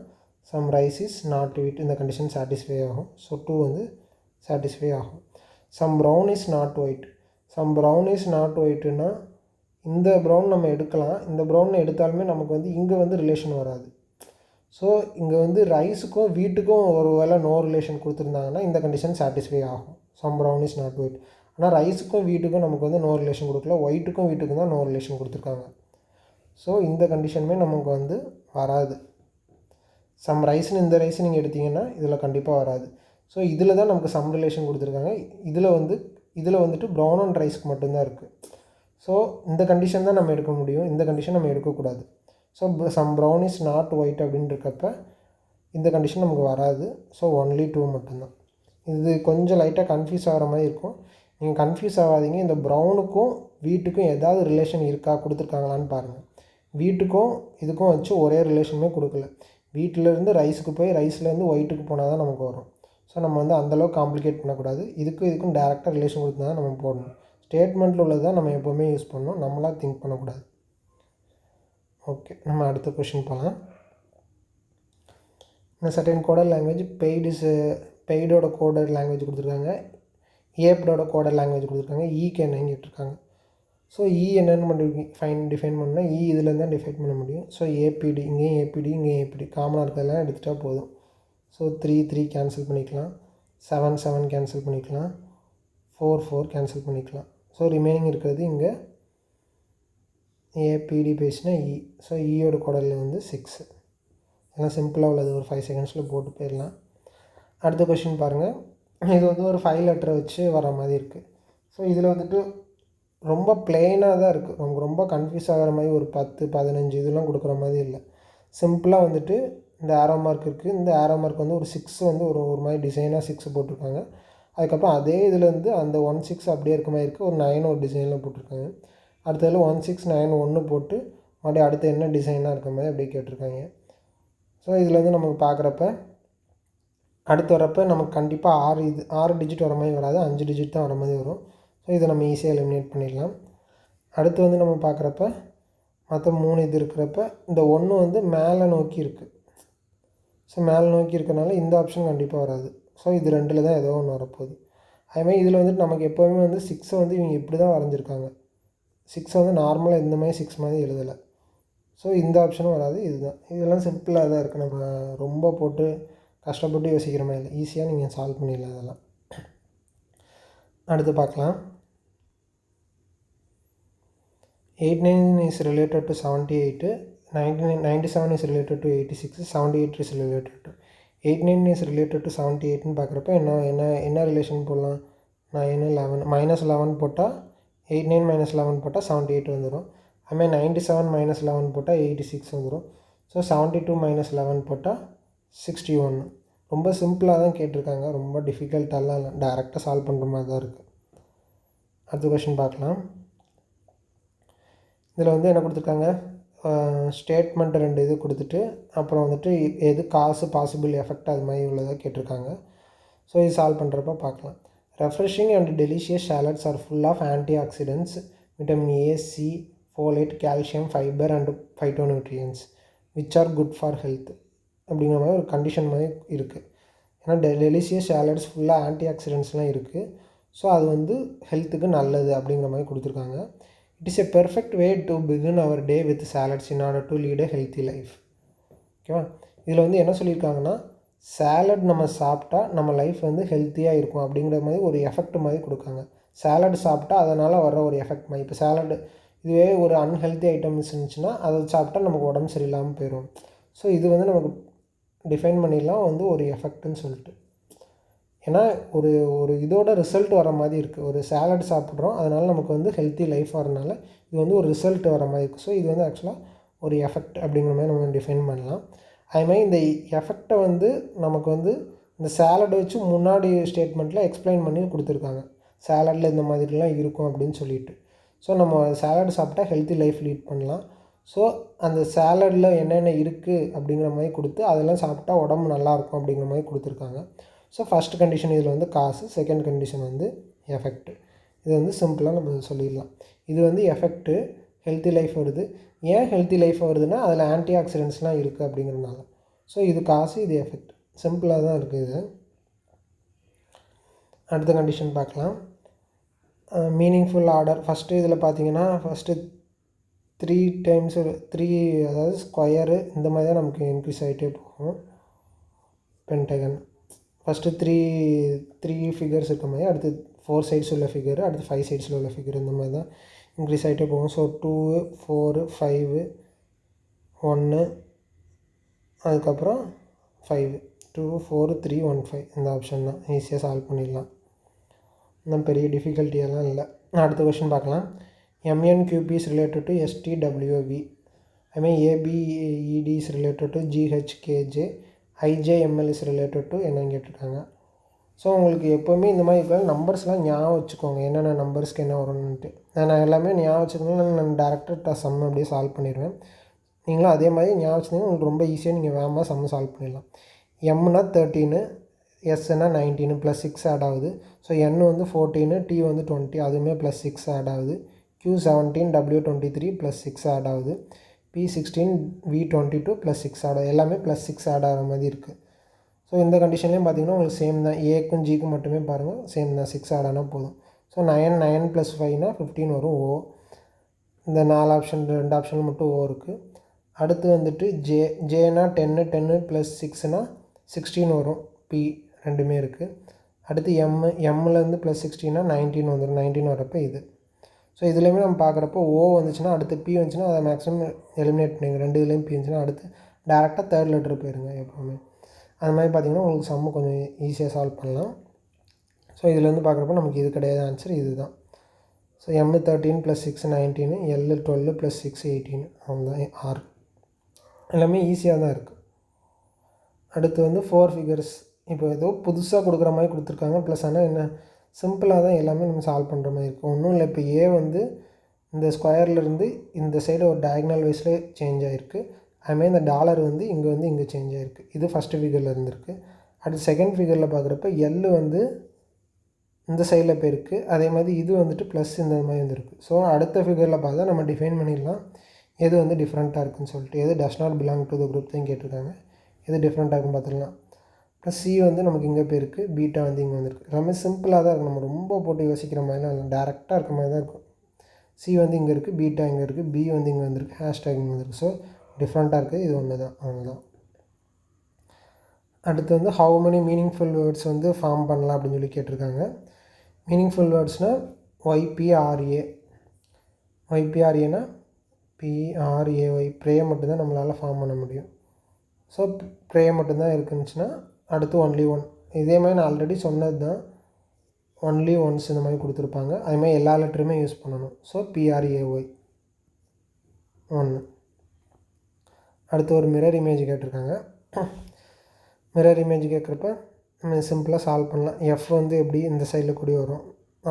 A: சம் ரைஸ் இஸ் நாட் வீட். இந்த கண்டிஷன் சாட்டிஸ்ஃபை ஆகும். ஸோ 2 வந்து சாட்டிஸ்ஃபை ஆகும். Some brown is not white. Some brown is not ஒயிட்டுன்னா இந்த ப்ரௌன் நம்ம எடுக்கலாம். இந்த ப்ரௌன் எடுத்தாலுமே நமக்கு வந்து இங்கே வந்து ரிலேஷன் வராது. ஸோ இங்கே வந்து ரைஸுக்கும் வீட்டுக்கும் ஒரு வேளை நோ ரிலேஷன் கொடுத்துருந்தாங்கன்னா இந்த கண்டிஷன் சாட்டிஸ்ஃபை ஆகும். Some brown is not white. ஆனால் ரைஸுக்கும் வீட்டுக்கும் நமக்கு வந்து நோ ரிலேஷன் கொடுக்கல, ஒயிட்டுக்கும் வீட்டுக்கும் தான் நோ ரிலேஷன் கொடுத்துருக்காங்க. ஸோ இந்த கண்டிஷனுமே நமக்கு வந்து வராது. சம் ரைஸ்னு இந்த ரைஸ் நீங்கள் எடுத்திங்கன்னா இதில் கண்டிப்பாக வராது. ஸோ இதில் தான் நமக்கு சம் ரிலேஷன் கொடுத்துருக்காங்க. இதில் வந்துட்டு ப்ரௌன் அண்ட் ரைஸ்க்கு மட்டும்தான் இருக்குது. ஸோ இந்த கண்டிஷன் தான் நம்ம எடுக்க முடியும், இந்த கண்டிஷன் நம்ம எடுக்கக்கூடாது. So some brown is not white அப்படின்னு இருக்கப்ப இந்த கண்டிஷன் நமக்கு வராது. ஸோ ஒன்லி 2 மட்டும்தான். இது கொஞ்சம் லைட்டாக கன்ஃபியூஸ் ஆகிற மாதிரி இருக்கும். நீங்கள் கன்ஃபியூஸ் ஆகாதீங்க. இந்த ப்ரௌனுக்கும் வீட்டுக்கும் ஏதாவது ரிலேஷன் இருக்கா, கொடுத்துருக்காங்களான்னு பாருங்கள். வீட்டுக்கும் இதுக்கும் வச்சு ஒரே ரிலேஷனுமே கொடுக்கல. வீட்டிலேருந்து ரைஸுக்கு போய் ரைஸ்லேருந்து ஒயிட்டுக்கு போனால் தான் நமக்கு வரும். ஸோ நம்ம வந்து அந்தளவுக்கு காம்ப்ளிகேட் பண்ணக்கூடாது. இதுக்கும் டேரெக்டாக ரிலேஷன் கொடுத்து தான் நம்ம போடணும். ஸ்டேட்மெண்ட்டில் உள்ளது தான் நம்ம எப்போவுமே யூஸ் பண்ணணும், நம்மளாக திங்க் பண்ணக்கூடாது. ஓகே, நம்ம அடுத்த கொஷின் போகலாம். இந்த சர்டன் கோடர் லாங்குவேஜ் பெய்டோட கோடர் லாங்குவேஜ் கொடுத்துருக்காங்க. ஏப்டோட கோடர் லாங்குவேஜ் கொடுத்துருக்காங்க. ஈக்கு என்னன்னு கேட்டிருக்காங்க. ஸோ என்னென்னு மட்டும் டிஃபைன் பண்ணால் இதுலேருந்து தான் டிஃபைன் பண்ண முடியும். ஸோ ஏபிடி இங்கேயும் ஏபிடி காமனாக இருக்கிறதெல்லாம் எடுத்துகிட்டா போதும். ஸோ 3 கேன்சல் பண்ணிக்கலாம், 7 கேன்சல் பண்ணிக்கலாம், 4 கேன்சல் பண்ணிக்கலாம். ஸோ ரிமைனிங் இருக்கிறது இங்கே ஏபிடி பேசினா ஸோ ஈயோட குடலில் வந்து 6. எல்லாம் சிம்பிளாக உள்ளது, ஒரு 5 செகண்ட்ஸில் போட்டு போயிடலாம். அடுத்த கொஷின் பாருங்கள். இது வந்து ஒரு 5 லெட்டரை வச்சு வர மாதிரி இருக்குது. ஸோ இதில் வந்துட்டு ரொம்ப பிளெயினாக தான் இருக்குது, ரொம்ப கன்ஃபியூஸ் ஆகிற மாதிரி ஒரு 10-15 இதெல்லாம் கொடுக்குற மாதிரி இல்லை. சிம்பிளாக வந்துட்டு இந்த ஆரோ மார்க் இருக்குது, இந்த ஆரோ மார்க் வந்து ஒரு 6 வந்து ஒரு மாதிரி டிசைனாக 6 போட்டிருக்காங்க. அதுக்கப்புறம் அதே இதில் வந்து அந்த 16 அப்படியே இருக்க மாதிரி இருக்குது, ஒரு 9 ஒரு டிசைனில் போட்டிருக்காங்க. அடுத்ததில் 1691 போட்டு மறுபடியும் அடுத்து என்ன டிசைனாக இருக்க மாதிரி அப்படியே கேட்டிருக்காங்க. ஸோ இதில் வந்து நமக்கு பார்க்குறப்ப அடுத்து வரப்போ நமக்கு கண்டிப்பாக 6 டிஜிட் வர மாதிரி வராது, 5 டிஜிட் தான் வர மாதிரி வரும். ஸோ இதை நம்ம ஈஸியாக எலிமினேட் பண்ணிடலாம். அடுத்து வந்து நம்ம பார்க்குறப்ப மற்ற 3 இது இருக்கிறப்ப இந்த 1 வந்து மேலே நோக்கி இருக்குது. ஸோ மேலே நோக்கி இருக்கிறனால இந்த ஆப்ஷன் கண்டிப்பாக வராது. ஸோ இது 2ல் தான் ஏதோ ஒன்று வரப்போகுது. அதுமாதிரி இதில் வந்துட்டு நமக்கு எப்போவுமே வந்து 6 வந்து இவங்க இப்படி தான் வரைஞ்சிருக்காங்க. 6 வந்து நார்மலாக இந்த மாதிரி 6 மாதிரி எழுதலை. ஸோ இந்த ஆப்ஷனும் வராது, இதுதான். இதெல்லாம் சிம்பிளாக தான் இருக்குது, நம்ம ரொம்ப போட்டு கஷ்டப்பட்டு யோசிக்கிற மாதிரி இல்லை, ஈஸியாக நீங்கள் சால்வ் பண்ணிடலாம் இதெல்லாம். அடுத்து பார்க்கலாம். 89 is related to 78, 97 is related to 86, 78 is related to 89 is related to 78ன்னு பார்க்குறப்ப என்ன ரிலேஷன் போடலாம்? 9 11 -11 போட்டால் 89 -11 போட்டால் 78 வந்துடும். அதுமாதிரி 97 -11 போட்டால் 86 வந்துடும். ஸோ 72 -11 போட்டால் 61. ரொம்ப சிம்பிளாக தான் கேட்டிருக்காங்க, ரொம்ப டிஃபிகல்ட்டாலாம் இல்லை, டேரெக்டாக சால்வ் பண்ணுற மாதிரி தான் இருக்குது. அடுத்த கொஷின் பார்க்கலாம். இதில் வந்து என்ன கொடுத்துருக்காங்க, ஸ்டேட்மெண்ட் 2 இது கொடுத்துட்டு அப்புறம் வந்துட்டு எது காசு பாசிபிள் எஃபெக்ட் அது மாதிரி உள்ளதாக கேட்டிருக்காங்க. ஸோ இது சால்வ் பண்ணுறப்ப பார்க்கலாம். Refreshing and delicious salads are full of antioxidants, vitamin A, C, folate, calcium, fibre and phytonutrients which are good for health அப்படிங்கிற மாதிரி ஒரு கண்டிஷன் மாதிரி இருக்குது. ஏன்னா டெலிஷியஸ் சாலட்ஸ் ஃபுல்லாக ஆன்டி ஆக்சிடென்ட்ஸ்லாம் இருக்குது. ஸோ அது வந்து ஹெல்த்துக்கு நல்லது அப்படிங்கிற மாதிரி கொடுத்துருக்காங்க. It is a perfect way to begin our day with salads in order to lead a healthy life. ஓகேவா? இதில் வந்து என்ன சொல்லியிருக்காங்கன்னா, சாலட் நம்ம சாப்பிட்டா நம்ம லைஃப் வந்து ஹெல்த்தியாக இருக்கும் அப்படிங்கிற மாதிரி ஒரு எஃபெக்ட் மாதிரி கொடுக்காங்க. சாலட் சாப்பிட்டா அதனால் வர ஒரு எஃபெக்ட் மாதிரி. இப்போ சாலட் இதுவே ஒரு அன்ஹெல்த்தி ஐட்டம்ஸ் இருந்துச்சுன்னா அதை சாப்பிட்டா நமக்கு உடம்பு சரியில்லாமல் போயிடும். ஸோ இது வந்து நமக்கு டிஃபைன் பண்ணிடலாம் வந்து ஒரு எஃபெக்ட்டுன்னு சொல்லிட்டு. ஏன்னா ஒரு இதோட ரிசல்ட் வர மாதிரி இருக்குது. ஒரு சாலட் சாப்பிட்றோம், அதனால் நமக்கு வந்து ஹெல்த்தி லைஃப் வரனால இது வந்து ஒரு ரிசல்ட் வர மாதிரி இருக்குது. ஸோ இது வந்து ஆக்சுவலாக ஒரு எஃபெக்ட் அப்படிங்கிற மாதிரி நம்ம டிஃபைன் பண்ணலாம். அதுமாதிரி இந்த எஃபெக்டை வந்து நமக்கு வந்து இந்த சாலடை வச்சு முன்னாடி ஸ்டேட்மெண்ட்டில் எக்ஸ்பிளைன் பண்ணி கொடுத்துருக்காங்க. சாலடில் இந்த மாதிரிலாம் இருக்கும் அப்படின்னு சொல்லிட்டு. ஸோ நம்ம சாலட் சாப்பிட்டா ஹெல்த்தி லைஃப் லீட் பண்ணலாம். ஸோ அந்த சாலடில் என்னென்ன இருக்குது அப்படிங்கிற மாதிரி கொடுத்து அதெல்லாம் சாப்பிட்டா உடம்பு நல்லாயிருக்கும் அப்படிங்கிற மாதிரி கொடுத்துருக்காங்க. ஸோ ஃபஸ்ட் கண்டிஷன் இதில் வந்து காசு, செகண்ட் கண்டிஷன் வந்து எஃபெக்ட்டு. இது வந்து சிம்பிளாக நம்ம சொல்லிடலாம். இது வந்து எஃபெக்ட்டு, ஹெல்த்தி லைஃப் வருது. ஏன் ஹெல்த்தி லைஃப் வருதுன்னா அதில் ஆன்டி ஆக்சிடென்ட்ஸ்லாம் இருக்குது அப்படிங்கிறதுனால. ஸோ இது காசு, இது எஃபெக்ட். சிம்பிளாக தான் இருக்குது இது. அடுத்த கண்டிஷன் பார்க்கலாம். Meaningful order. ஃபஸ்ட்டு இதில் பார்த்தீங்கன்னா ஃபஸ்ட்டு 3 டைம்ஸ் 3 அதாவது ஸ்கொயரு இந்த மாதிரி தான் நமக்கு இன்க்ரீஸ் ஆகிட்டே போகும். பென்டகன் ஃபஸ்ட்டு 3 ஃபிகர்ஸ் இருக்க மாதிரி, அடுத்து 4 சைட்ஸ் உள்ள ஃபிகரு, அடுத்து 5 சைட்ஸில் உள்ள ஃபிகர், இந்த மாதிரி தான் இன்க்ரீஸ் ஆகிட்டே போகும். ஸோ 2 4 5 1 அதுக்கப்புறம் 5 2 4 3 1 5 இந்த ஆப்ஷன் தான். ஈஸியாக சால்வ் பண்ணிடலாம், இன்னும் பெரிய டிஃபிகல்ட்டியெல்லாம் இல்லை. அடுத்த கொஷின் பார்க்கலாம். MNQP is related to STWV. ABED is related to GHKJ. IJML is related to என்னன்னு கேட்டிருக்காங்க. ஸோ உங்களுக்கு எப்போவுமே இந்த மாதிரி இருக்கிற நம்பர்ஸ்லாம் ஞாபகம் வச்சுக்கோங்க, என்னென்ன நம்பர்ஸ்க்கு என்ன வரும்னுட்டு. நான் எல்லாமே ஞாபகம் வச்சுக்கணும், நான் டேரெக்டாக சம் அப்படியே சால்வ் பண்ணிடுவேன். நீங்களும் அதே மாதிரி ஞாபகம் வச்சுருந்தீங்கன்னா உங்களுக்கு ரொம்ப ஈஸியாக நீங்கள் வேகமாக சம் சால்வ் பண்ணிடலாம். எம்னா 13, எஸ்னா 19 +6 ஆட் ஆகுது. ஸோ என் வந்து 14, டி வந்து 20, அதுவுமே +6 ஆட் ஆகுது. Q17, W23 +6 ஆட் ஆகுது. P16, V22 +6 ஆட் ஆகுது. எல்லாமே +6 ஆட் ஆகிற மாதிரி இருக்குது. ஸோ இந்த கண்டிஷன்லேயும் பார்த்தீங்கன்னா உங்களுக்கு சேம் தான். ஏக்கும் ஜிக்கும் மட்டுமே பாருங்கள் சேம் தான், 6 ஆட் ஆனால் போதும். ஸோ 9 + 5 15 வரும். இந்த 4 ஆப்ஷன் 2 ஆப்ஷன் மட்டும் ஓ இருக்குது. அடுத்து வந்துட்டு ஜேனா 10 + 6னா 16 வரும். பி ரெண்டுமே இருக்குது. அடுத்து எம்லேருந்து +16னா 19 வந்துடும். 19 வரப்போ இது. ஸோ இதுலேயுமே நம்ம பார்க்குறப்போ ஓ வந்துச்சுன்னா அடுத்து பி வந்துச்சுன்னா அதை மேக்ஸிமம் எலிமினேட் பண்ணிங்க. 2 இதுலேயும் பி இருந்துச்சுன்னா அடுத்து டேரெக்டாக தேர்ட் லெட்டர் போயிருங்க எப்போவுமே. அது மாதிரி பார்த்திங்கன்னா உங்களுக்கு சம்மு கொஞ்சம் ஈஸியாக சால்வ் பண்ணலாம். ஸோ இதுலேருந்து பார்க்குறப்போ நமக்கு இது கிடையாது, ஆன்சர் இது தான். ஸோ எம் 13 + 6 19, எல் 12 + 6 18, அவ்வளோதான் 6. எல்லாமே ஈஸியாக தான் இருக்குது. அடுத்து வந்து 4 ஃபிகர்ஸ். இப்போ ஏதோ புதுசாக கொடுக்குற மாதிரி கொடுத்துருக்காங்க. ப்ளஸ் ஆனால் என்ன சிம்பிளாக தான் எல்லாமே நம்ம சால்வ் பண்ணுற மாதிரி இருக்குது. ஒன்றும் இல்லை. இப்போ ஏ வந்து இந்த ஸ்கொயர்லேருந்து இந்த சைடு ஒரு டயக்னல் வைஸில் சேஞ்ச் ஆகிருக்கு. அதுமாதிரி இந்த டாலர் வந்து இங்கே சேஞ்ச் ஆகிருக்கு. இது ஃபஸ்ட்டு ஃபிகரில் இருந்திருக்கு. அடுத்து செகண்ட் ஃபிகரில் பார்க்குறப்ப எல் வந்து இந்த சைடில் போயிருக்கு. அதே மாதிரி இது வந்துட்டு ப்ளஸ் இந்த மாதிரி வந்துருக்கு. ஸோ அடுத்த ஃபிகரில் பார்த்தா நம்ம டிஃபைன் பண்ணிடலாம் எது வந்து டிஃப்ரெண்ட்டாக இருக்குதுன்னு சொல்லிட்டு. எது does not belong to the group தான் கேட்டிருக்காங்க. எது டிஃப்ரெண்ட்டாக இருக்குன்னு பார்த்துக்கலாம். ப்ளஸ் சி வந்து நமக்கு இங்கே போயிருக்கு, பீட்டா வந்து இங்கே வந்துருக்கு. எல்லாமே சிம்பிளாக தான் இருக்கும். நம்ம ரொம்ப போட்டு யோசிக்கிற மாதிரிலாம் இல்லை, டேரெக்டாக இருக்க மாதிரி தான் இருக்கும். சி வந்து இங்கே இருக்குது, பீட்டா இங்கே இருக்குது, பி வந்து இங்கே வந்திருக்கு, ஹேஷ்டேக் இங்கே வந்துருக்கு. ஸோ டிஃப்ரெண்ட்டாக இருக்குது. இது ஒன்று தான், அவ்வளோதான். அடுத்து வந்து ஹவு மெனி மீனிங்ஃபுல் வேர்ட்ஸ் வந்து ஃபார்ம் பண்ணலாம் அப்படின்னு சொல்லி கேட்டிருக்காங்க. மீனிங்ஃபுல் வேர்ட்ஸ்னால் ஒய்பிஆர்ஏ. ஒய்பிஆர்ஏனா பிஆர்ஏஒய், ப்ரே மட்டும்தான் நம்மளால் ஃபார்ம் பண்ண முடியும். ஸோ ப்ரே மட்டும்தான் இருக்குன்னுச்சுன்னா அடுத்து ஒன்லி ஒன். இதே மாதிரி நான் ஆல்ரெடி சொன்னது தான், ஒன்லி ஒன்ஸ் இந்த மாதிரி கொடுத்துருப்பாங்க. அதுமாதிரி எல்லா லெட்டருமே யூஸ் பண்ணணும். So PRAY 1. அடுத்து ஒரு மிரர் இமேஜ் கேட்டிருக்காங்க. மிரர் இமேஜ் கேட்குறப்ப நம்ம சிம்பிளாக சால்வ் பண்ணலாம். எஃப் வந்து எப்படி இந்த சைடில் கூடி வரும்.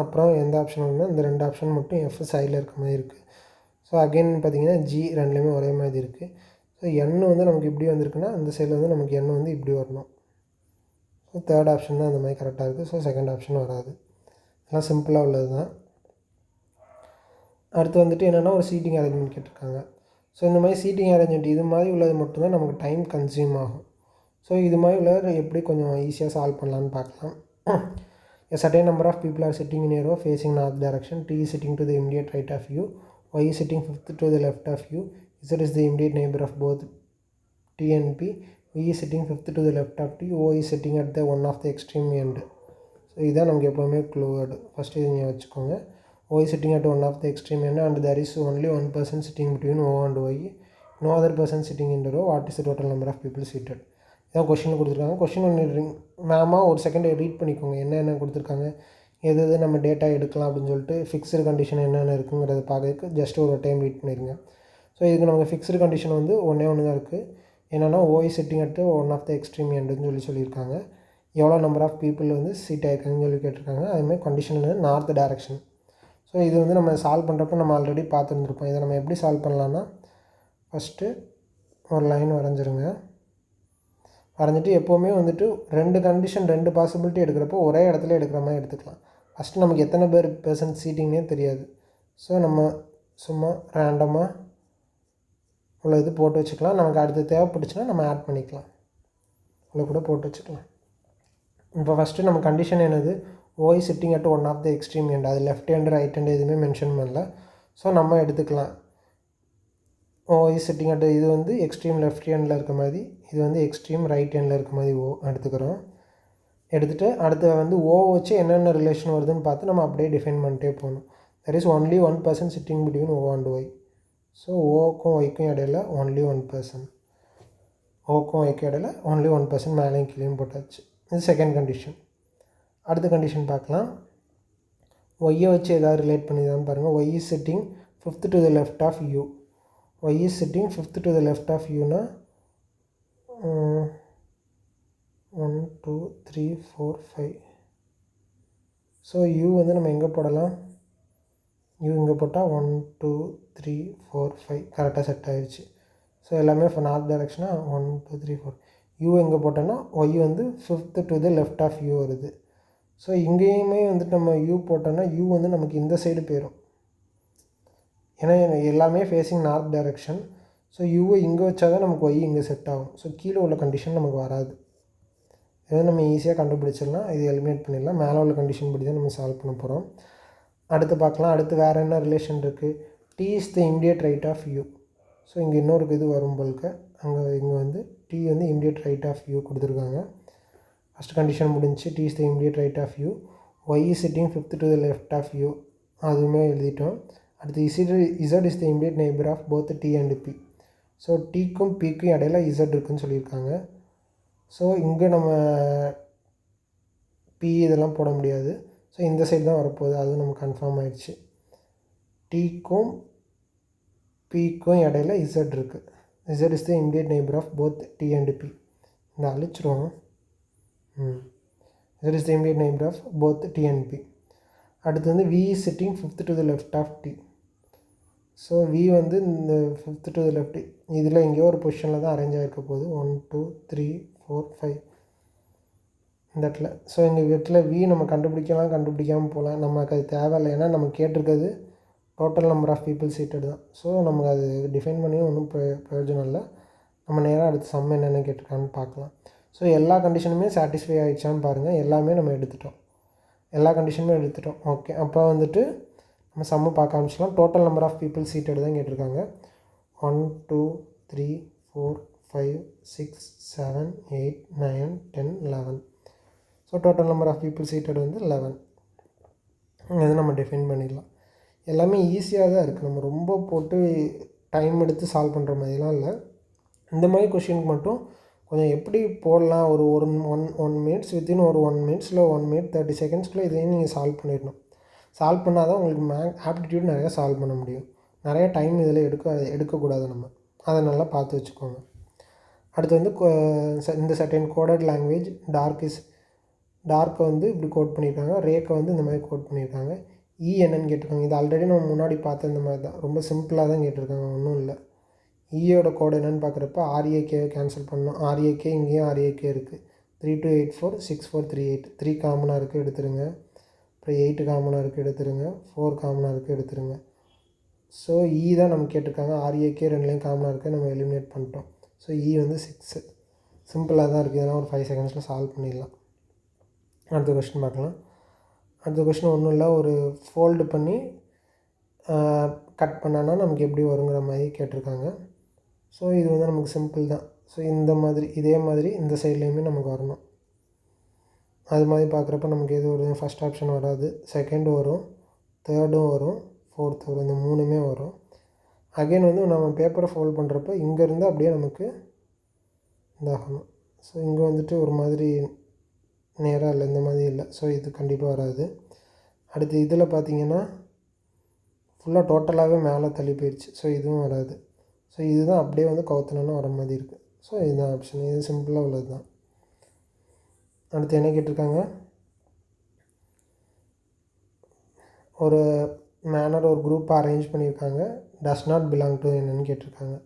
A: அப்புறம் எந்த ஆப்ஷன் வரும்னா இந்த 2 ஆப்ஷன் மட்டும் எஃப் சைடில் இருக்க மாதிரி இருக்குது. ஸோ அகெயின் பார்த்திங்கன்னா ஜி ரெண்டுலேயுமே ஒரே மாதிரி இருக்குது. ஸோ எண் வந்து நமக்கு இப்படி வந்திருக்குன்னா அந்த சைடில் வந்து நமக்கு எண் வந்து இப்படி வரணும். ஸோ தேர்ட் ஆப்ஷன் தான் அந்த மாதிரி கரெக்டாக இருக்குது. ஸோ செகண்ட் ஆப்ஷன் வராது. எல்லாம் சிம்பிளாக உள்ளது தான். அடுத்து வந்துட்டு என்னென்னா ஒரு சீட்டிங் அரேஞ்ச்மெண்ட் கேட்டிருக்காங்க. ஸோ இந்த மாதிரி சீட்டிங் அரேஞ்ச்மெண்ட் இது மாதிரி உள்ளது மட்டும்தான் நமக்கு டைம் கன்சியூம் ஆகும். ஸோ இது மாதிரி உள்ளது எப்படி கொஞ்சம் ஈஸியாக சால்வ் பண்ணலான்னு பார்க்கலாம். A certain number of people are sitting in a row facing north direction. T is sitting to the immediate right of you. Y is sitting fifth to the left of you. Z is the immediate neighbor of both T and P. V is sitting fifth to the left of T. O is sitting at the one of the extreme end. So இதுதான் நமக்கு எப்போவுமே clue word. First இது நீங்கள் வச்சுக்கோங்க. O is sitting at one of the extreme end and there is only one person sitting between O and Y. No other person sitting in the row. What is the total number of people seated? இதான் கொஷினில் கொடுத்துருக்காங்க. Question ஒன்று மேமாக ஒரு second read பண்ணிக்கோங்க. என்ன கொடுத்துருக்காங்க, எது நம்ம டேட்டா எடுக்கலாம் அப்படின்னு சொல்லிட்டு ஃபிக்ஸ்டு கண்டிஷன் என்னென்ன இருக்குங்கிறத பார்க்கறதுக்கு ஜஸ்ட் ஒரு டைம் ரீட் பண்ணிடுங்க. ஸோ இதுக்கு நமக்கு ஃபிக்ஸ்டு கண்டிஷன் வந்து ஒன்று தான் இருக்குது. என்னென்னா O is sitting at one of the extreme எண்டுன்னு சொல்லியிருக்காங்க. எவ்வளோ நம்பர் ஆஃப் பீப்புள் வந்து சீட் ஆகிருக்காங்கன்னு சொல்லி கேட்டிருக்காங்க. அதுமாதிரி கண்டிஷன் வந்து நார்த் டைரக்ஷன். ஸோ இது வந்து நம்ம சால்வ் பண்ணுறப்ப நம்ம ஆல்ரெடி பார்த்துருந்துருப்போம். இதை நம்ம எப்படி சால்வ் பண்ணலான்னா ஃபஸ்ட்டு ஒரு லைன் வரைஞ்சிருங்க. வரைஞ்சிட்டு எப்போவுமே வந்துட்டு 2 கண்டிஷன் 2 பாசிபிலிட்டி எடுக்கிறப்போ ஒரே இடத்துல எடுக்கிற மாதிரி எடுத்துக்கலாம். ஃபஸ்ட்டு நமக்கு எத்தனை பெர்சன்ட் சீட்டிங்னே தெரியாது. ஸோ நம்ம சும்மா ரேண்டமாக உள்ள இது போட்டு வச்சுக்கலாம். நமக்கு அடுத்து தேவைப்பட்டுச்சுன்னா நம்ம ஆட் பண்ணிக்கலாம். உள்ள கூட போட்டு வச்சுக்கலாம். இப்போ ஃபஸ்ட்டு நம்ம கண்டிஷன் என்னது, Y sitting at one of the extreme end. அது லெஃப்ட் ஹேண்டு ரைட் ஹேண்டு எதுவுமே மென்ஷன் பண்ணல. ஸோ நம்ம எடுத்துக்கலாம். ஓ இஸ் சிட்டிங் அட் இது வந்து எக்ஸ்ட்ரீம் லெஃப்ட் ஹேண்டில் இருக்க மாதிரி, இது வந்து எக்ஸ்ட்ரீம் ரைட் ஹேண்டில் இருக்க மாதிரி ஓ எடுத்துக்கிறோம். எடுத்துகிட்டு அடுத்து வந்து ஓ வச்சு என்னென்ன ரிலேஷன் வருதுன்னு பார்த்து நம்ம அப்படியே டிஃபைன் பண்ணிட்டே போகணும். There is only one person sitting between O and Y. So ஓக்கும் ஒய்க்கும் இடையில ஒன்லி ஒன் பர்சன். ஓக்கும் ஒய்க்கும் இடையில ஒன்லி ஒன் பர்சன் மேலேயும் கீழேயும் போட்டாச்சு. இது செகண்ட் கண்டிஷன். அடுத்த கண்டிஷன் பார்க்கலாம். ஒய்யை வச்சு எதாவது ரிலேட் பண்ணிதான் பாருங்கள். Y is sitting fifth to the left of U. Y is sitting fifth to the left of u na 1 2 3 4 5. So u வந்து நம்ம எங்கே போடலாம், u இங்கே போட்டால் 1 2 3 4 5 கரெக்டாக செட் ஆகிடுச்சு. ஸோ எல்லாமே இப்போ நார்த் டைரக்ஷனாக 1 2 3 4. u எங்கே போட்டோன்னா y வந்து fifth to the left of u வருது. ஸோ இங்கேயுமே வந்துட்டு நம்ம u போட்டோன்னா u வந்து நமக்கு இந்த சைடு போயிடும். ஏன்னா எல்லாமே ஃபேஸிங் நார்த் டைரக்ஷன். ஸோ யூவை இங்கே வச்சா தான் நமக்கு ஒய் இங்கே செட் ஆகும். ஸோ கீழே உள்ள கண்டிஷன் நமக்கு வராது. இதை நம்ம ஈஸியாக கண்டுபிடிச்சிடலாம். இது எலிமினேட் பண்ணிடலாம். மேலே உள்ள கண்டிஷன் படி தான் நம்ம சால்வ் பண்ண போகிறோம். அடுத்து பார்க்கலாம். அடுத்து வேறு என்ன ரிலேஷன் இருக்குது. T is the immediate right of you. So இங்கே இன்னொரு இது வரும் போல்க இங்கே வந்து டி வந்து இமிடியேட் ரைட் ஆஃப் யூ கொடுத்துருக்காங்க. ஃபஸ்ட் கண்டிஷன் முடிஞ்சு. T is the immediate right of you. Y is sitting fifth to the left of you, அதுவுமே எழுதிட்டோம். அடுத்து Z is the immediate neighbour of both T and P. So டிக்கும் பிக்கும் இடையில Z இருக்குதுன்னு சொல்லியிருக்காங்க. ஸோ இங்கே நம்ம பி இதெல்லாம் போட முடியாது. ஸோ இந்த சைடு தான் வரப்போகுது, அதுவும் நமக்கு கன்ஃபார்ம் ஆகிடுச்சு. டிக்கும் பிக்கும் இடையில இசட் இருக்குது. Z is the immediate neighbour of both T and P. இந்த அழிச்சிருவோம். Z is the immediate neighbour of both T and P. அடுத்து வந்து V is sitting fifth to the left of T. So V வந்து இந்த fifth to the left இதில் எங்கேயோ ஒரு பொசிஷனில் தான் அரேஞ்ச் ஆகிருக்க போகுது. 1 2 3 4 5 இந்த இடத்துல. ஸோ எங்கள் இடத்துல வி நம்ம கண்டுபிடிக்காமல் போகலாம். நமக்கு அது தேவையில்லை, ஏன்னா நம்ம கேட்டிருக்கிறது total number of people seated தான். ஸோ நமக்கு அது டிஃபைன் பண்ணி ஒன்றும் பிரயோஜனம் இல்லை. நம்ம நேராக அடுத்த சம் என்னென்ன கேட்டிருக்கான்னு பார்க்கலாம். ஸோ எல்லா கண்டிஷனுமே சாட்டிஸ்ஃபை ஆகிடுச்சான்னு பாருங்கள். எல்லாமே நம்ம எடுத்துட்டோம், எல்லா கண்டிஷனுமே எடுத்துட்டோம். ஓகே, அப்போ வந்துட்டு நம்ம சம்மு பார்க்க ஆரம்பிச்சிடலாம். Total number of people seated தான் கேட்டிருக்காங்க. 1 2 3 4 5 6 7 8 9 10 11. So total number of people seated வந்து 11. இது நம்ம டிஃபைன் பண்ணிடலாம். எல்லாமே ஈஸியாக தான் இருக்குது. நம்ம ரொம்ப போட்டு டைம் எடுத்து சால்வ் பண்ணுற மாதிரிலாம் இல்லை. இந்த மாதிரி கொஷினுக்கு மட்டும் கொஞ்சம் எப்படி போடலாம், ஒரு ஒன் மினிட்ஸ் வித்தின் ஒரு 1 மினிட்ஸில் 1 மினிட் 30 செகண்ட்ஸ்க்குள்ளே இதையும் நீங்கள் சால்வ் பண்ணிடணும். சால்வ் பண்ணால் தான் உங்களுக்கு ஆப்டிடியூட் நிறையா சால்வ் பண்ண முடியும். நிறைய டைம் இதில் எடுக்கக்கூடாது. நம்ம அதை நல்லா பார்த்து வச்சுக்கோங்க. அடுத்து வந்து இந்த சர்டன் கோடட் லாங்குவேஜ் டார்க்கை வந்து இப்படி கோட் பண்ணியிருக்காங்க, ரேக்கை வந்து இந்த மாதிரி கோட் பண்ணியிருக்காங்க. என்னன்னு கேட்டிருக்காங்க. இது ஆல்ரெடி நம்ம முன்னாடி பார்த்த இந்த மாதிரி தான், ரொம்ப சிம்பிளாக தான் கேட்டிருக்காங்க, ஒன்றும் இல்லை. ஈயோட கோடு என்னென்னு பார்க்குறப்ப ஆர்ஏகேவை கேன்சல் பண்ணணும். ஆர்ஏகே இங்கேயும் ஆர்ஏகே இருக்குது. 3284 6438 3 காமனாக இருக்குது, எடுத்துருங்க. அப்புறம் 8 காமனாக இருக்குது, எடுத்துருங்க. 4 காமனாக இருக்குது, எடுத்துருங்க. ஸோ தான் நம்ம கேட்டிருக்காங்க. ஆர்ஏகே ரெண்டுலேயும் காமனாக இருக்குது, நம்ம எலிமினேட் பண்ணிட்டோம். ஸோ வந்து 6. சிம்பிளாக தான் இருக்குது. இதெல்லாம் ஒரு 5 செகண்ட்ஸில் சால்வ் பண்ணிடலாம். அடுத்த கொஸ்டின் பார்க்கலாம். அடுத்த கொஸ்டின் ஒன்றும் இல்லை, ஒரு ஃபோல்டு பண்ணி கட் பண்ணான்னா நமக்கு எப்படி வருங்கிற மாதிரி கேட்டிருக்காங்க. ஸோ இது வந்து நமக்கு சிம்பிள் தான். ஸோ இந்த மாதிரி இதே மாதிரி இந்த சைட்லேயுமே நமக்கு வரணும். அது மாதிரி பார்க்குறப்ப நமக்கு எது வரும், ஃபஸ்ட் ஆப்ஷன் வராது, செகண்டு வரும், தேர்டும் வரும், ஃபோர்த் வரும். இந்த 3மே வரும். அகெயின் வந்து நம்ம பேப்பரை ஃபோல்ட் பண்ணுறப்ப இங்கேருந்து அப்படியே நமக்கு இதாகணும். ஸோ இங்கே வந்துட்டு ஒரு மாதிரி நேராக இல்லை, இந்த மாதிரி இல்லை. ஸோ இது கண்டிப்பாக வராது. அடுத்து இதில் பார்த்திங்கன்னா ஃபுல்லாக டோட்டலாகவே மேலே தள்ளி போயிடுச்சு. ஸோ இதுவும் வராது. ஸோ இதுதான் அப்படியே வந்து கவுத்தணும்னா வர மாதிரி இருக்குது. ஸோ இதுதான் ஆப்ஷன். இது சிம்பிளாக உள்ளது தான். அடுத்து என்ன கேட்டிருக்காங்க, ஒரு மேனர் ஒரு குரூப் அரேஞ்ச் பண்ணியிருக்காங்க, டஸ் நாட் பிலாங் டு என்னன்னு கேட்டிருக்காங்க.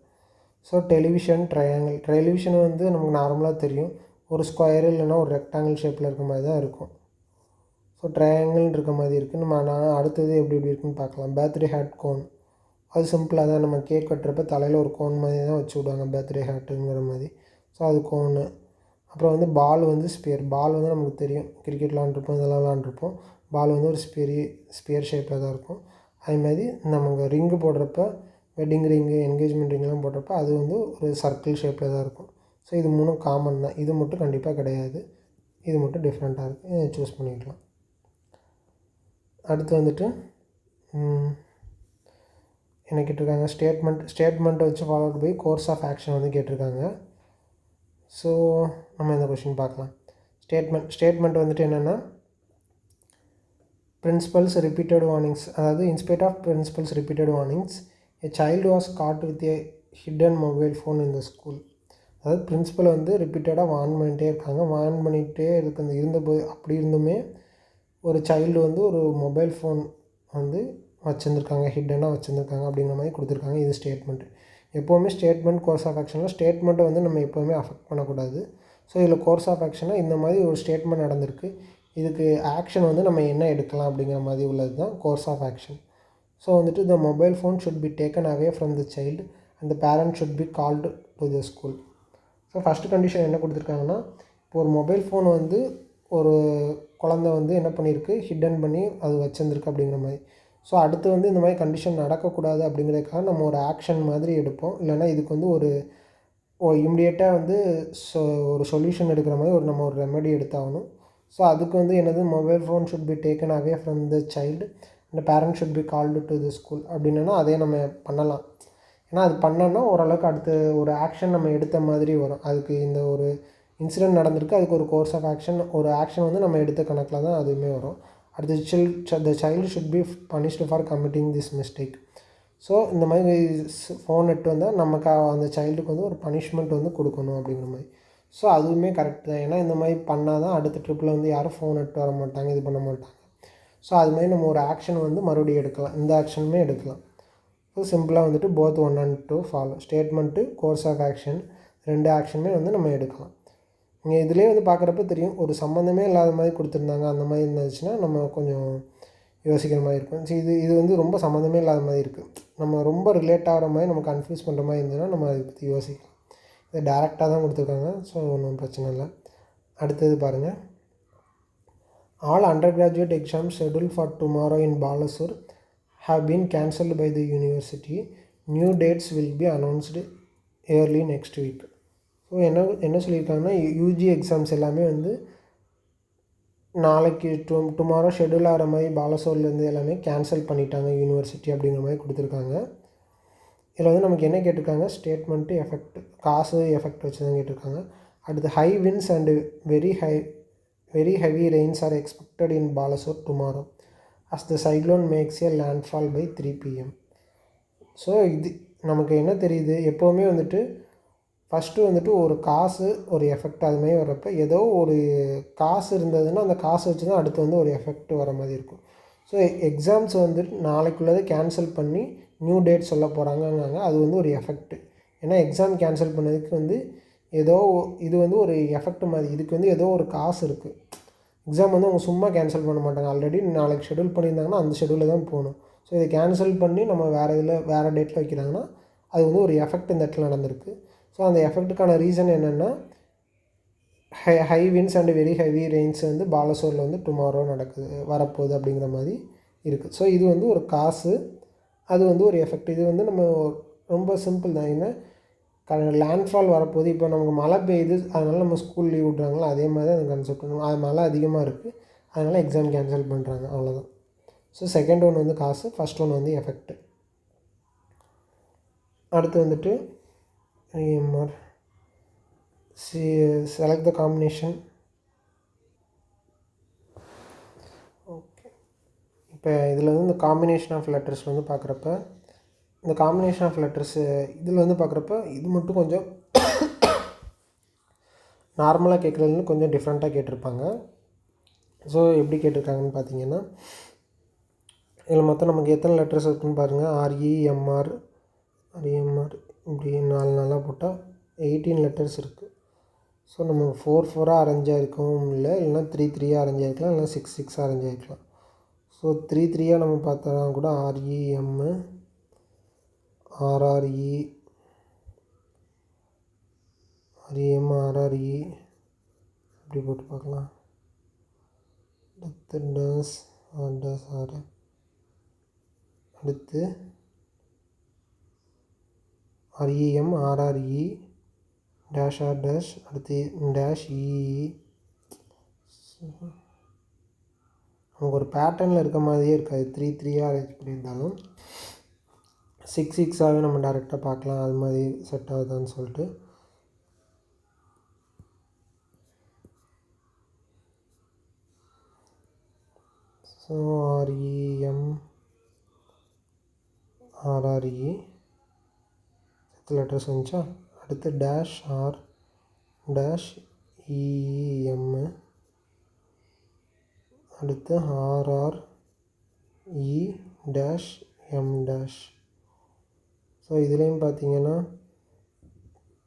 A: ஸோ டெலிவிஷன் வந்து நமக்கு நார்மலாக தெரியும், ஒரு ஸ்கொயர் இல்லைன்னா ஒரு ரெக்டாங்கிள் ஷேப்பில் இருக்க மாதிரி தான் இருக்கும். ஸோ ட்ரையாங்கிள் இருக்க மாதிரி இருக்குது. நான் அடுத்தது எப்படி இருக்குன்னு பார்க்கலாம். பர்த்டே ஹேட் கோன், அது சிம்பிளாக தான். நம்ம கேக் வெட்டுறப்ப தலையில் ஒரு கோன் மாதிரி தான் வச்சு விடுவாங்க, பர்த்டே ஹேட்டுங்கிற மாதிரி. ஸோ அது கோனு. அப்புறம் வந்து பால் வந்து பால் வந்து நமக்கு தெரியும், கிரிக்கெட் விளாண்டுருப்போம், இதெல்லாம் விளாண்டுருப்போம். பால் வந்து ஒரு ஸ்பியர் ஷேப்பில் தான் இருக்கும். அதுமாதிரி நமக்கு ரிங்கு போடுறப்ப, வெட்டிங் ரிங்கு, என்கேஜ்மெண்ட் ரிங்லாம் போடுறப்ப அது வந்து ஒரு சர்க்கிள் ஷேப்பில் தான் இருக்கும். ஸோ இது 3 காமன் தான். இது மட்டும் கண்டிப்பாக கிடையாது, இது மட்டும் டிஃப்ரெண்ட்டாக இருக்குது. இதை சூஸ் பண்ணிக்கலாம். அடுத்து வந்துட்டு என்ன கேட்டிருக்காங்க, ஸ்டேட்மெண்ட்டை வச்சு followed by course of action வந்து கேட்டிருக்காங்க. ஸோ நம்ம இந்த கொஷின் பார்க்கலாம். ஸ்டேட்மெண்ட் வந்துட்டு என்னென்னா, பிரின்சிபல்ஸ் ரிப்பீட்டட் வார்னிங்ஸ், அதாவது in spite of principals repeated warnings a child was caught with a hidden mobile phone in the school. அதாவது பிரின்சிபல் வந்து ரிப்பீட்டடாக வார்ன் பண்ணிகிட்டே இருக்காங்க. வார்ன் பண்ணிகிட்டே இருந்தபோது அப்படி இருந்துமே ஒரு சைல்டு வந்து ஒரு மொபைல் ஃபோன் வந்து வச்சுருந்துருக்காங்க, ஹிட்டனாக வச்சுருந்துருக்காங்க அப்படிங்கிற மாதிரி கொடுத்துருக்காங்க. இது ஸ்டேட்மெண்ட். எப்போவுமே ஸ்டேட்மெண்ட் கோர்ஸ் ஆஃப் ஆக்ஷனில் ஸ்டேட்மெண்ட்டை வந்து நம்ம எப்போவுமே அஃபெக்ட் பண்ணக்கூடாது. ஸோ இதில் கோர்ஸ் ஆஃப் ஆக்ஷனாக இந்த மாதிரி ஒரு ஸ்டேட்மெண்ட் நடந்திருக்கு, இதுக்கு ஆக்ஷன் வந்து நம்ம என்ன எடுக்கலாம் அப்படிங்கிற மாதிரி உள்ளது தான் கோர்ஸ் ஆஃப் ஆக்ஷன். ஸோ வந்துட்டு the mobile phone should be taken away from the child and the parent should be called to the school. So first condition என்ன கொடுத்துருக்காங்கன்னா, இப்போ ஒரு மொபைல் ஃபோன் வந்து ஒரு குழந்தை வந்து என்ன பண்ணியிருக்கு, ஹிடன் பண்ணி அது வச்சுருந்துருக்கு அப்படிங்கிற மாதிரி. ஸோ அடுத்து வந்து இந்த மாதிரி கண்டிஷன் நடக்கக்கூடாது அப்படிங்கிறதுக்காக நம்ம ஒரு ஆக்ஷன் மாதிரி எடுப்போம். இல்லைனா இதுக்கு வந்து ஒரு இம்மிடியேட்டாக வந்து ஒரு சொல்யூஷன் எடுக்கிற மாதிரி நம்ம ஒரு ரெமெடி எடுத்தாகணும். ஸோ அதுக்கு வந்து என்னது, mobile phone should be taken away from the child and parent should be called to the school அப்படின்னா அதே நம்ம பண்ணலாம். ஏன்னா அது பண்ணோன்னா ஓரளவுக்கு அடுத்து ஒரு ஆக்ஷன் நம்ம எடுத்த மாதிரி வரும். அதுக்கு இந்த ஒரு இன்சிடென்ட் நடந்திருக்கு, அதுக்கு ஒரு கோர்ஸ் ஆஃப் ஆக்ஷன், ஒரு ஆக்ஷன் வந்து நம்ம எடுத்த கணக்கில் தான் அதுவுமே வரும். அடுத்து the child should be punished for committing this mistake. So இந்த மாதிரி ஃபோன் எடுத்து வந்தால் நமக்கு அந்த சைல்டுக்கு வந்து ஒரு பனிஷ்மெண்ட் வந்து கொடுக்கணும் அப்படிங்கிற மாதிரி. ஸோ அதுவுமே கரெக்ட் தான். ஏன்னா இந்த மாதிரி பண்ணால் தான் அடுத்த ட்ரிப்பில் வந்து யாரும் ஃபோன் எடுத்து வர மாட்டாங்க, இது பண்ண மாட்டாங்க. ஸோ அதுமாதிரி நம்ம ஒரு ஆக்ஷன் வந்து மறுபடியும் எடுக்கலாம், இந்த ஆக்ஷனுமே எடுக்கலாம். ஸோ சிம்பிளாக வந்துட்டு both 1 and 2 follow statement, course of action, 2 ஆக்ஷனுமே வந்து நம்ம எடுக்கலாம். நீங்கள் இதிலே வந்து பார்க்குறப்ப தெரியும், ஒரு சம்மந்தமே இல்லாத மாதிரி கொடுத்துருந்தாங்க, அந்த மாதிரி இருந்துச்சுன்னா நம்ம கொஞ்சம் யோசிக்கிற மாதிரி இருக்கும். சரி, இது வந்து ரொம்ப சம்மந்தமே இல்லாத மாதிரி இருக்குது, நம்ம ரொம்ப ரிலேட் ஆகிற மாதிரி நம்ம கன்ஃபியூஸ் பண்ணுற மாதிரி இருந்ததுன்னா நம்ம அதை பற்றி யோசிக்கலாம். இது டேரெக்டாக தான் கொடுத்துருக்காங்க, ஸோ ஒன்றும் பிரச்சனை இல்லை. அடுத்தது பாருங்கள், all under graduate exams schedule for tomorrow in Balasore have been cancelled by the university. New dates will be announced early next week. So என்ன சொல்லியிருக்காங்கன்னா, யூஜி எக்ஸாம்ஸ் எல்லாமே வந்து நாளைக்கு டுமாரோ ஷெட்யூல் ஆகிற மாதிரி பாலசூர்லேருந்து எல்லாமே கேன்சல் பண்ணிட்டாங்க யூனிவர்சிட்டி அப்படிங்கிற மாதிரி கொடுத்துருக்காங்க. இதில் வந்து நமக்கு என்ன கேட்டிருக்காங்க, ஸ்டேட்மெண்ட்டு, எஃபெக்ட், காசு எஃபெக்ட் வச்சு தான் கேட்டிருக்காங்க. அடுத்து high winds and very heavy rains are expected in Balasore tomorrow as the cyclone makes a landfall by 3 PM. So இது நமக்கு என்ன தெரியுது, எப்போவுமே வந்துட்டு ஃபஸ்ட்டு வந்துட்டு ஒரு காசு ஒரு எஃபெக்ட் அதுமாதிரி வர்றப்போ ஏதோ ஒரு காசு இருந்ததுன்னா அந்த காசு வச்சு தான் அடுத்து வந்து ஒரு எஃபெக்ட் வர மாதிரி இருக்கும். ஸோ எக்ஸாம்ஸ் வந்துட்டு நாளைக்குள்ளதை கேன்சல் பண்ணி நியூ டேட் சொல்ல போகிறாங்கன்னாங்க, அது வந்து ஒரு எஃபெக்ட்டு. ஏன்னா எக்ஸாம் கேன்சல் பண்ணதுக்கு வந்து ஏதோ இது வந்து ஒரு எஃபெக்ட் மாதிரி, இதுக்கு வந்து ஏதோ ஒரு காசு இருக்குது. எக்ஸாம் வந்து அவங்க சும்மா கேன்சல் பண்ண மாட்டாங்க, ஆல்ரெடி நாளைக்கு ஷெட்யூல் பண்ணியிருந்தாங்கன்னா அந்த ஷெட்யூலில் தான் போகணும். ஸோ இதை கேன்சல் பண்ணி நம்ம வேறு டேட்டில் வைக்கிறாங்கன்னா அது வந்து ஒரு எஃபெக்ட் இந்த இடத்துல நடந்திருக்கு. ஸோ அந்த எஃபெக்ட்டுக்கான ரீசன் என்னென்னா, high winds and very heavy rains வந்து பாலசூரில் வந்து டுமாரோ வரப்போகுது அப்படிங்கிற மாதிரி இருக்குது. ஸோ இது வந்து ஒரு காசு, அது வந்து ஒரு எஃபெக்ட். இது வந்து நம்ம ரொம்ப சிம்பிள் தான். என்ன லேண்ட்ஃபால் வரப்போகுது, இப்போ நமக்கு மழை பெய்யுது அதனால் நம்ம ஸ்கூல் லீவ் விட்றாங்களோ அதே மாதிரி தான் அந்த கான்செப்ட் பண்ணுவோம். அது மழை அதிகமாக இருக்குது அதனால் எக்ஸாம் கேன்சல் பண்ணுறாங்க, அவ்வளோதான். ஸோ செகண்ட் ஒன் வந்து காசு, ஃபஸ்ட் ஒன் வந்து எஃபெக்ட். அடுத்து வந்துட்டு EMR, select the combination. Okay, இப்போ இதில் வந்து இந்த காம்பினேஷன் ஆஃப் லெட்டர்ஸ் வந்து பார்க்குறப்ப, இந்த காம்பினேஷன் ஆஃப் லெட்டர்ஸு இதில் வந்து பார்க்குறப்ப இது மட்டும் கொஞ்சம் நார்மலாக கேட்குறதுலேருந்து கொஞ்சம் டிஃப்ரெண்ட்டாக கேட்டிருப்பாங்க. ஸோ எப்படி கேட்டிருக்காங்கன்னு பார்த்தீங்கன்னா, இதில் மொத்தம் நமக்கு எத்தனை லெட்டர்ஸ் இருக்குன்னு பாருங்கள். REMR இப்படி 4 போட்டால் 18 லெட்டர்ஸ் இருக்குது. ஸோ நம்ம 4 அரேஞ்ச் ஆகிருக்கவும் இல்லை, இல்லைனா 3 அரேஞ்ச் ஆகிருக்கலாம், இல்லைனா 6 அரேஞ்ச் ஆகிருக்கலாம். ஸோ 3 நம்ம பார்த்தா கூட REM, RRE, REM, RRE இப்படி போட்டு பார்க்கலாம். அடுத்து டேஸ் ஆர், அடுத்து REM, RRE, dash R dash, அடுத்து டேஷ் EE. நமக்கு ஒரு பேட்டர்னில் இருக்க மாதிரியே இருக்காது, 3 அரேஞ்ச் பண்ணியிருந்தாலும் 6 நம்ம டேரெக்டாக பார்க்கலாம் அது மாதிரி செட் ஆகுதான்னு சொல்லிட்டு. ஸோ REM, RRE லெட்டர்ஸ் வந்துச்சா. அடுத்து டேஷ் ஆர் டேஷ் EEM, அடுத்து RRE dash M dash. So இதுலேயும் பார்த்தீங்கன்னா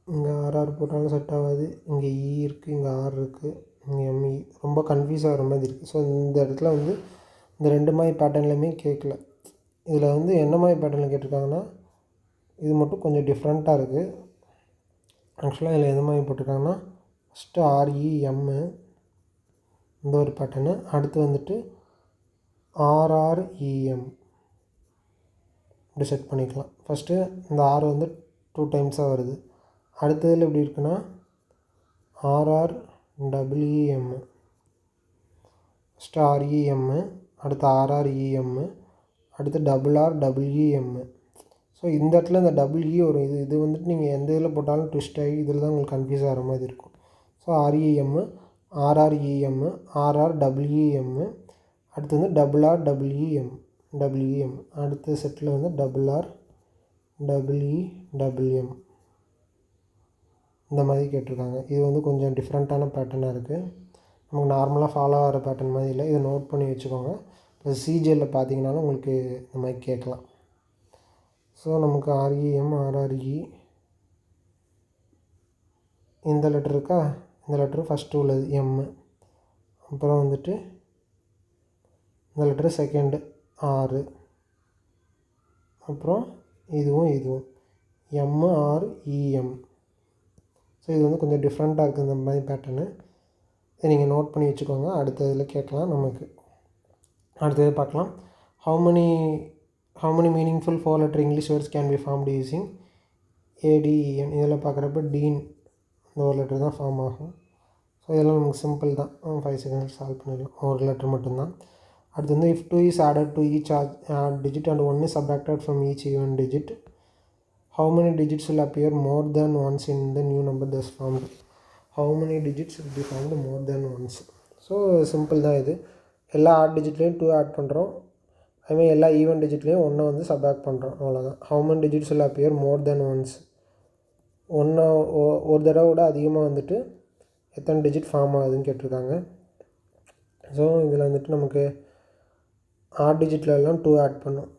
A: இங்கே RR போட்டாலும் செட் ஆகாது, இங்கே E இருக்குது, இங்கே R இருக்குது, இங்கே ME, ரொம்ப கன்ஃபியூஸ் ஆகிற மாதிரி இருக்குது. ஸோ இந்த இடத்துல வந்து இந்த 2 மாதிரி பேட்டர்ன்லையுமே கேட்கல. இதில் வந்து என்ன மாதிரி பேட்டர்னில் கேட்டிருக்காங்கன்னா, இது மட்டும் கொஞ்சம் டிஃப்ரெண்ட்டாக இருக்குது. ஆக்சுவலாக இதில் எது மாதிரி போட்டிருக்காங்கன்னா, ஃபஸ்ட்டு REM இந்த ஒரு பேட்டர்னு, அடுத்து வந்துட்டு RREM, இப்படி செட் பண்ணிக்கலாம். ஃபஸ்ட்டு இந்த ஆர் வந்து 2 டைம்ஸாக வருது. அடுத்ததில் எப்படி இருக்குன்னா RREEM, ஃபஸ்ட்டு REM, அடுத்து RREM, அடுத்து RREEM. ஸோ இந்த இடத்துல இந்த டபுள்இ ஒரு இது வந்துட்டு நீங்கள் எந்த இதில் போட்டாலும் ட்விஸ்ட் ஆகி இதில் தான் உங்களுக்கு கன்ஃபியூஸ் ஆகிற மாதிரி இருக்கும். ஸோ REM, RREM, RREEM, அடுத்து வந்து WEM, அடுத்த செட்டில் வந்து RREEM இந்த மாதிரி கேட்டிருக்காங்க. இது வந்து கொஞ்சம் டிஃப்ரெண்ட்டான பேட்டர்னாக இருக்குது. நமக்கு நார்மலாக ஃபாலோ ஆகிற பேட்டர்ன் மாதிரி இல்லை. இதை நோட் பண்ணி வச்சுக்கோங்க. இப்போ சிஜிஎல்லில் பார்த்தீங்கன்னாலும் உங்களுக்கு இந்த மாதிரி கேட்கலாம். ஸோ நமக்கு REM, RRE இந்த லெட்டர் இருக்கா, இந்த லெட்ரு ஃபஸ்ட்டு உள்ளது எம், அப்புறம் வந்துட்டு இந்த லெட்ரு செகண்டு ஆறு, அப்புறம் இதுவும் MREM. ஸோ இது வந்து கொஞ்சம் டிஃப்ரெண்ட்டாக இருக்குது இந்த மாதிரி பேட்டர்னு. இதை நீங்கள் நோட் பண்ணி வச்சுக்கோங்க. அடுத்த இதில் கேட்கலாம். நமக்கு அடுத்தது பார்க்கலாம். how many meaningful 4-letter English words can be formed using ADEN. இதில் பார்க்குறப்ப டீன் இந்த ஒரு லெட்டர் தான் ஃபார்ம் ஆகும். ஸோ இதெல்லாம் நமக்கு சிம்பிள் தான். 5 செகண்ட்ஸ் சால்வ் பண்ணிடலாம். ஒரு லெட்டர் மட்டும்தான். அடுத்து வந்து if 2 is added to each digit and 1 is subtracted from each even digit, how many digits will appear more than once in the new number thus formed? How many digits will be formed more than once? So simple தான் இது. எல்லா add டிஜிட்லேயும் 2 add பண்ணுறோம். அதுமாதிரி எல்லா even டிஜிட்லேயும் 1 வந்து subtract பண்ணுறோம். அவ்வளோதான். how many digits will appear more than once? ஒரு தடவை விட அதிகமாக வந்துட்டு எத்தனை டிஜிட் ஃபார்ம் ஆகுதுன்னு கேட்டிருக்காங்க. ஸோ இதில் வந்துட்டு நமக்கு ஆட் டிஜிட்லலாம் 2 ஆட் பண்ணும்.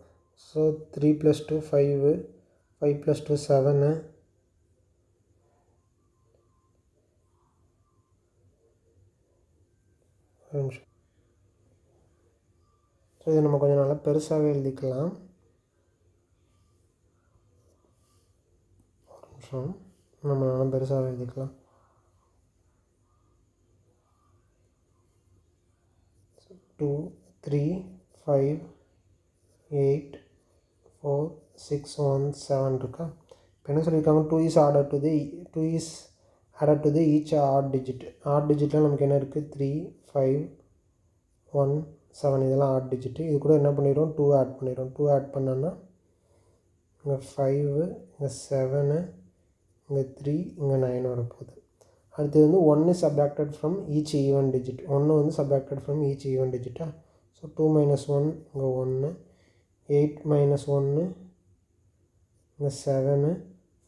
A: ஸோ 3 + 2 5, 5 + 2 7, ஸோ இதை நம்ம கொஞ்சம் நல்லா பெருசாகவே எழுதிக்கலாம். ஒரு நிமிஷம், நம்ம நல்லா பெருசாகவே எழுதிக்கலாம். 2 3 5 8 4 6 1 7 இருக்கா. இப்போ என்ன சொல்லியிருக்காங்க, 2 is added to the each odd digit. Odd டிஜிட்டில் நமக்கு என்ன இருக்குது, 3 5 1 7 இதெல்லாம் ஆட் டிஜிட்டு. இது கூட என்ன பண்ணிடுவோம், 2 ஆட் பண்ணிடுவோம். 2 ஆட் பண்ணோன்னா இங்கே 5, இங்கே 7, இங்கே 3, இங்கே 9 வரப்போகுது. அடுத்தது வந்து 1 is subtracted from each even digit. 1 வந்து subtracted from each even digit. So 2 - 1 இங்கே 1, 8 - 1 இங்கே 7,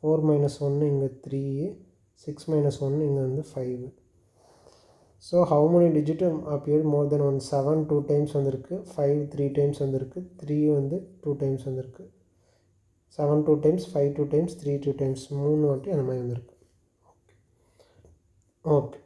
A: 4 - 1 இங்கே 3, 6 - 1 இங்கே வந்து 5. So how many digit appeared more than 1? 7 2 times வந்திருக்கு, 5 3 times வந்திருக்கு, 3 வந்து 2 times வந்திருக்கு. 7 2 times, 5 2 times, 3 2 times, 3 வாட்டி அந்த மாதிரி வந்திருக்கு. ஓகே.